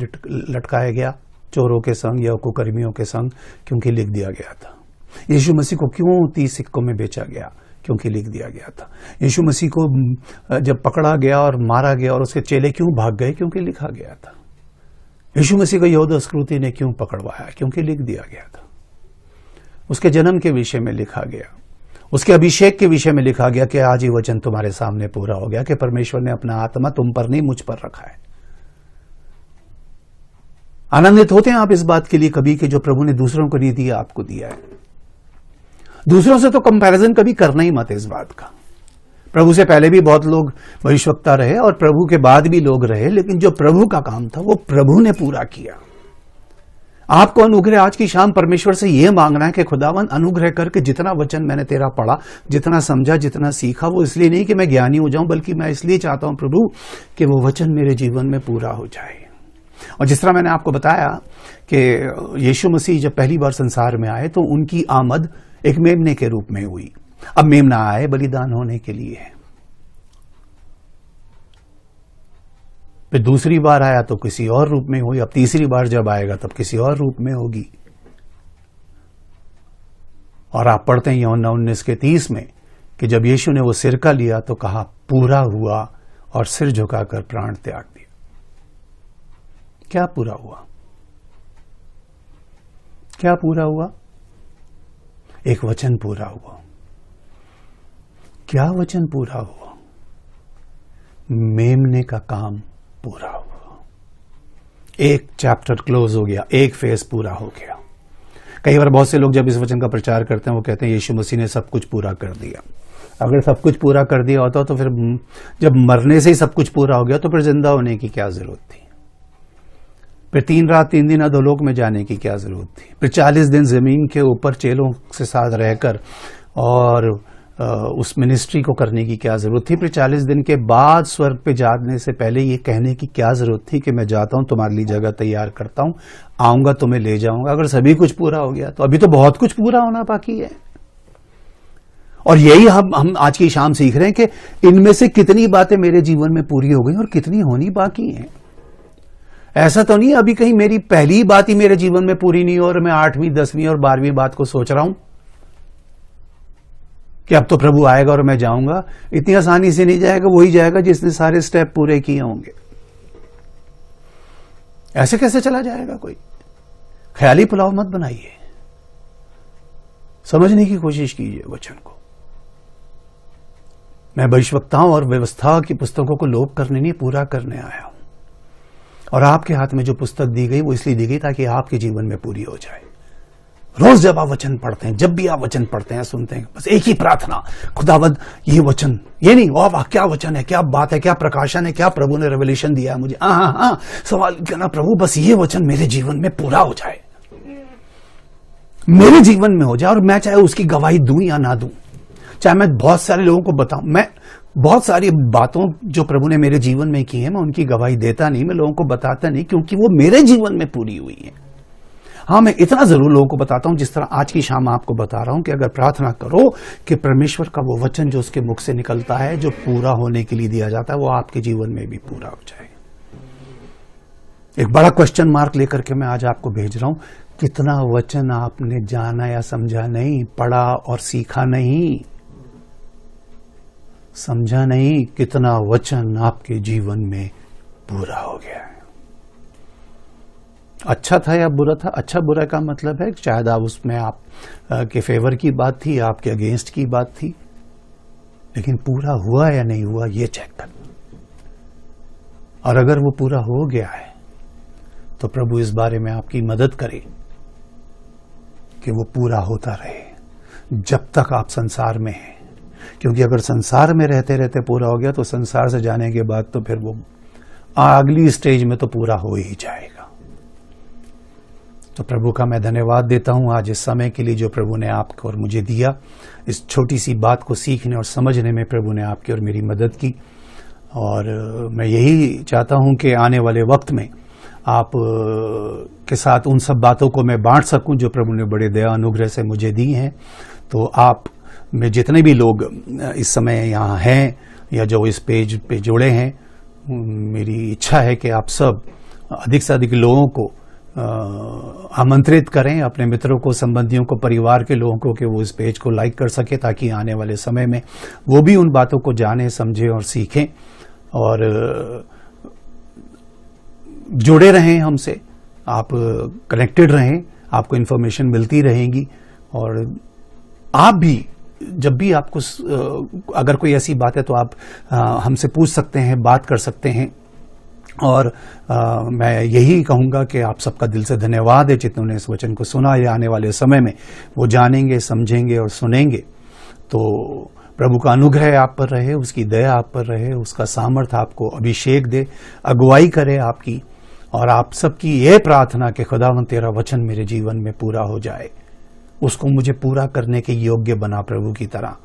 लटकाया गया, चोरों के संग या कुकर्मियों के संग? क्योंकि लिख दिया गया था। यीशु मसीह को क्यों 30 सिक्कों में बेचा गया? क्योंकि लिख दिया गया था। यीशु मसीह को जब पकड़ा गया और मारा गया और उसके चेले क्यों भाग गए? क्योंकि लिखा गया था। यीशु मसीह को यहूदा इस्करियोती ने क्यों पकड़वाया? क्योंकि लिख दिया गया था। उसके जन्म के विषय में लिखा गया, उसके अभिषेक के विषय में लिखा गया कि आज ये वचन तुम्हारे सामने पूरा हो गया कि परमेश्वर ने अपना आत्मा तुम पर नहीं मुझ पर रखा है। आनंदित होते हैं आप इस बात के लिए कभी कि जो प्रभु ने दूसरों को नहीं दिया आपको दिया है। दूसरों से तो कंपैरिजन कभी करना ही मत इस बात का। प्रभु से पहले भी बहुत लोग भविष्यवक्ता रहे और प्रभु के बाद भी लोग रहे, लेकिन जो प्रभु का काम था वो प्रभु ने पूरा किया। आपको अनुग्रह आज की शाम परमेश्वर से यह मांगना है कि खुदावन अनुग्रह करके जितना वचन मैंने तेरा पढ़ा, जितना समझा, जितना सीखा, वो इसलिए नहीं कि मैं ज्ञानी हो जाऊं, बल्कि मैं इसलिए चाहता हूं प्रभु कि वो वचन मेरे जीवन में पूरा हो जाए। और जिस तरह मैंने आपको बताया कि यीशु मसीह जब पहली बार संसार में आए तो उनकी आमद एक मेमने के रूप में हुई। अब मेमना आए बलिदान होने के लिए, फिर दूसरी बार आया तो किसी और रूप में हुई, अब तीसरी बार जब आएगा तब किसी और रूप में होगी। और आप पढ़ते हैं यूहन्ना 19 के 30 में कि जब यीशु ने वो सिरका लिया तो कहा पूरा हुआ और सिर झुकाकर प्राण त्याग दिया। क्या पूरा हुआ? क्या पूरा हुआ? एक वचन पूरा हुआ। क्या वचन पूरा हुआ? मेमने का काम पूरा हुआ। एक चैप्टर क्लोज हो गया, एक फेज पूरा हो गया। कई बार बहुत से लोग जब इस वचन का प्रचार करते हैं वो कहते हैं यीशु मसीह ने सब कुछ पूरा कर दिया। अगर सब कुछ पूरा कर दिया होता तो फिर जब मरने से ही सब कुछ पूरा हो गया तो फिर जिंदा होने की क्या जरूरत थी? फिर 3 रात 3 दिन अधोलोक में जाने की क्या जरूरत थी? फिर 40 दिन जमीन के ऊपर चेलों के साथ रहकर और उस मिनिस्ट्री को करने की क्या जरूरत थी? फिर 40 दिन के बाद स्वर्ग पे जाने से पहले ये कहने की क्या जरूरत थी कि मैं जाता हूं, तुम्हारे लिए जगह तैयार करता हूं, आऊंगा तुम्हें ले जाऊंगा। अगर सभी कुछ पूरा हो गया तो अभी तो बहुत कुछ पूरा होना बाकी है। और यही हम आज की शाम सीख रहे हैं कि इनमें से कितनी बातें मेरे जीवन में पूरी हो गई और कितनी होनी बाकी हैं। ऐसा तो नहीं अभी कहीं मेरी पहली बात ही मेरे जीवन में पूरी नहीं हो और मैं 8वीं 10वीं और 12वीं बात को सोच रहा हूं कि अब तो प्रभु आएगा और मैं जाऊंगा। इतनी आसानी से नहीं जाएगा, वही जाएगा जिसने सारे स्टेप पूरे किए होंगे। ऐसे कैसे चला जाएगा कोई? ख्याली पुलाव मत बनाइए, समझने की कोशिश कीजिए वचन को। मैं भविष्यवक्ताओं और व्यवस्था की पुस्तकों को लोप करने नहीं, पूरा करने आया हूं। और आपके हाथ में जो पुस्तक दी गई वो इसलिए दी गई ताकि आपके जीवन में पूरी हो जाए। रोज जब आप वचन पढ़ते हैं, जब भी आप वचन पढ़ते हैं, सुनते हैं, बस एक ही प्रार्थना, खुदावंद ये वचन, ये नहीं वाह वाह क्या वचन है, क्या बात है, क्या प्रकाशन है, क्या प्रभु ने रेवलेशन दिया है मुझे। हाँ, सवाल करना प्रभु बस ये वचन मेरे जीवन में पूरा हो जाए, मेरे जीवन में हो जाए। और मैं चाहे उसकी गवाही दूं या ना दूं, चाहे मैं बहुत सारे लोगों को बताऊं, मैं बहुत सारी बातों जो प्रभु ने मेरे जीवन में की है मैं उनकी गवाही देता नहीं, मैं लोगों को बताता नहीं, क्योंकि वो मेरे जीवन में पूरी हुई है। हाँ, मैं इतना जरूर लोगों को बताता हूं, जिस तरह आज की शाम आपको बता रहा हूं कि अगर प्रार्थना करो कि परमेश्वर का वो वचन जो उसके मुख से निकलता है, जो पूरा होने के लिए दिया जाता है, वो आपके जीवन में भी पूरा हो जाए। एक बड़ा क्वेश्चन मार्क लेकर के मैं आज आपको भेज रहा हूं, कितना वचन आपने जाना या समझा नहीं, पढ़ा और सीखा नहीं, समझा नहीं, कितना वचन आपके जीवन में पूरा हो गया है। अच्छा था या बुरा था? अच्छा बुरा का मतलब है शायद आप उसमें आप के फेवर की बात थी, आपके अगेंस्ट की बात थी, लेकिन पूरा हुआ या नहीं हुआ ये चेक कर। और अगर वो पूरा हो गया है तो प्रभु इस बारे में आपकी मदद करे कि वो पूरा होता रहे जब तक आप संसार में हैं। क्योंकि अगर संसार में रहते रहते पूरा हो गया तो संसार से जाने के बाद तो फिर वो अगली स्टेज में तो पूरा हो ही जाएगा। तो प्रभु का मैं धन्यवाद देता हूं आज इस समय के लिए जो प्रभु ने आपको और मुझे दिया। इस छोटी सी बात को सीखने और समझने में प्रभु ने आपकी और मेरी मदद की। और मैं यही चाहता हूं कि आने वाले वक्त में आप के साथ उन सब बातों को मैं बांट सकूं जो प्रभु ने बड़े दया अनुग्रह से मुझे दी हैं। तो आप में जितने भी लोग इस समय यहाँ हैं या जो इस पेज पे जुड़े हैं, मेरी इच्छा है कि आप सब अधिक से अधिक लोगों को आमंत्रित करें, अपने मित्रों को, संबंधियों को, परिवार के लोगों को, कि वो इस पेज को लाइक कर सके, ताकि आने वाले समय में वो भी उन बातों को जाने, समझें और सीखें और जुड़े रहें हमसे। आप कनेक्टेड रहें, आपको इन्फॉर्मेशन मिलती रहेगी। और आप भी जब भी आपको अगर कोई ऐसी बात है तो आप हमसे पूछ सकते हैं, बात कर सकते हैं। और मैं यही कहूँगा कि आप सबका दिल से धन्यवाद है जिन्होंने इस वचन को सुना या आने वाले समय में वो जानेंगे, समझेंगे और सुनेंगे। तो प्रभु का अनुग्रह आप पर रहे, उसकी दया आप पर रहे, उसका सामर्थ आपको अभिषेक दे, अगुवाई करे आपकी। और आप सबकी ये प्रार्थना कि खुदावंद तेरा वचन मेरे जीवन में पूरा हो जाए, उसको मुझे पूरा करने के योग्य बना प्रभु की तरह।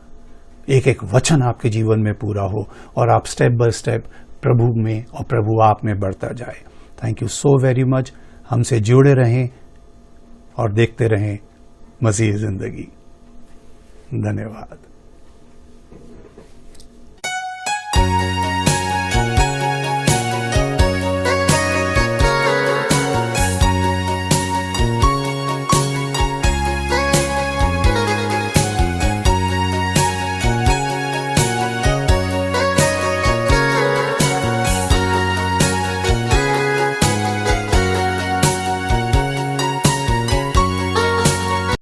एक एक वचन आपके जीवन में पूरा हो और आप स्टेप बाय स्टेप प्रभु में और प्रभु आप में बढ़ता जाए। Thank you so very much. हमसे जुड़े रहें और देखते रहें मसीह जिंदगी। धन्यवाद।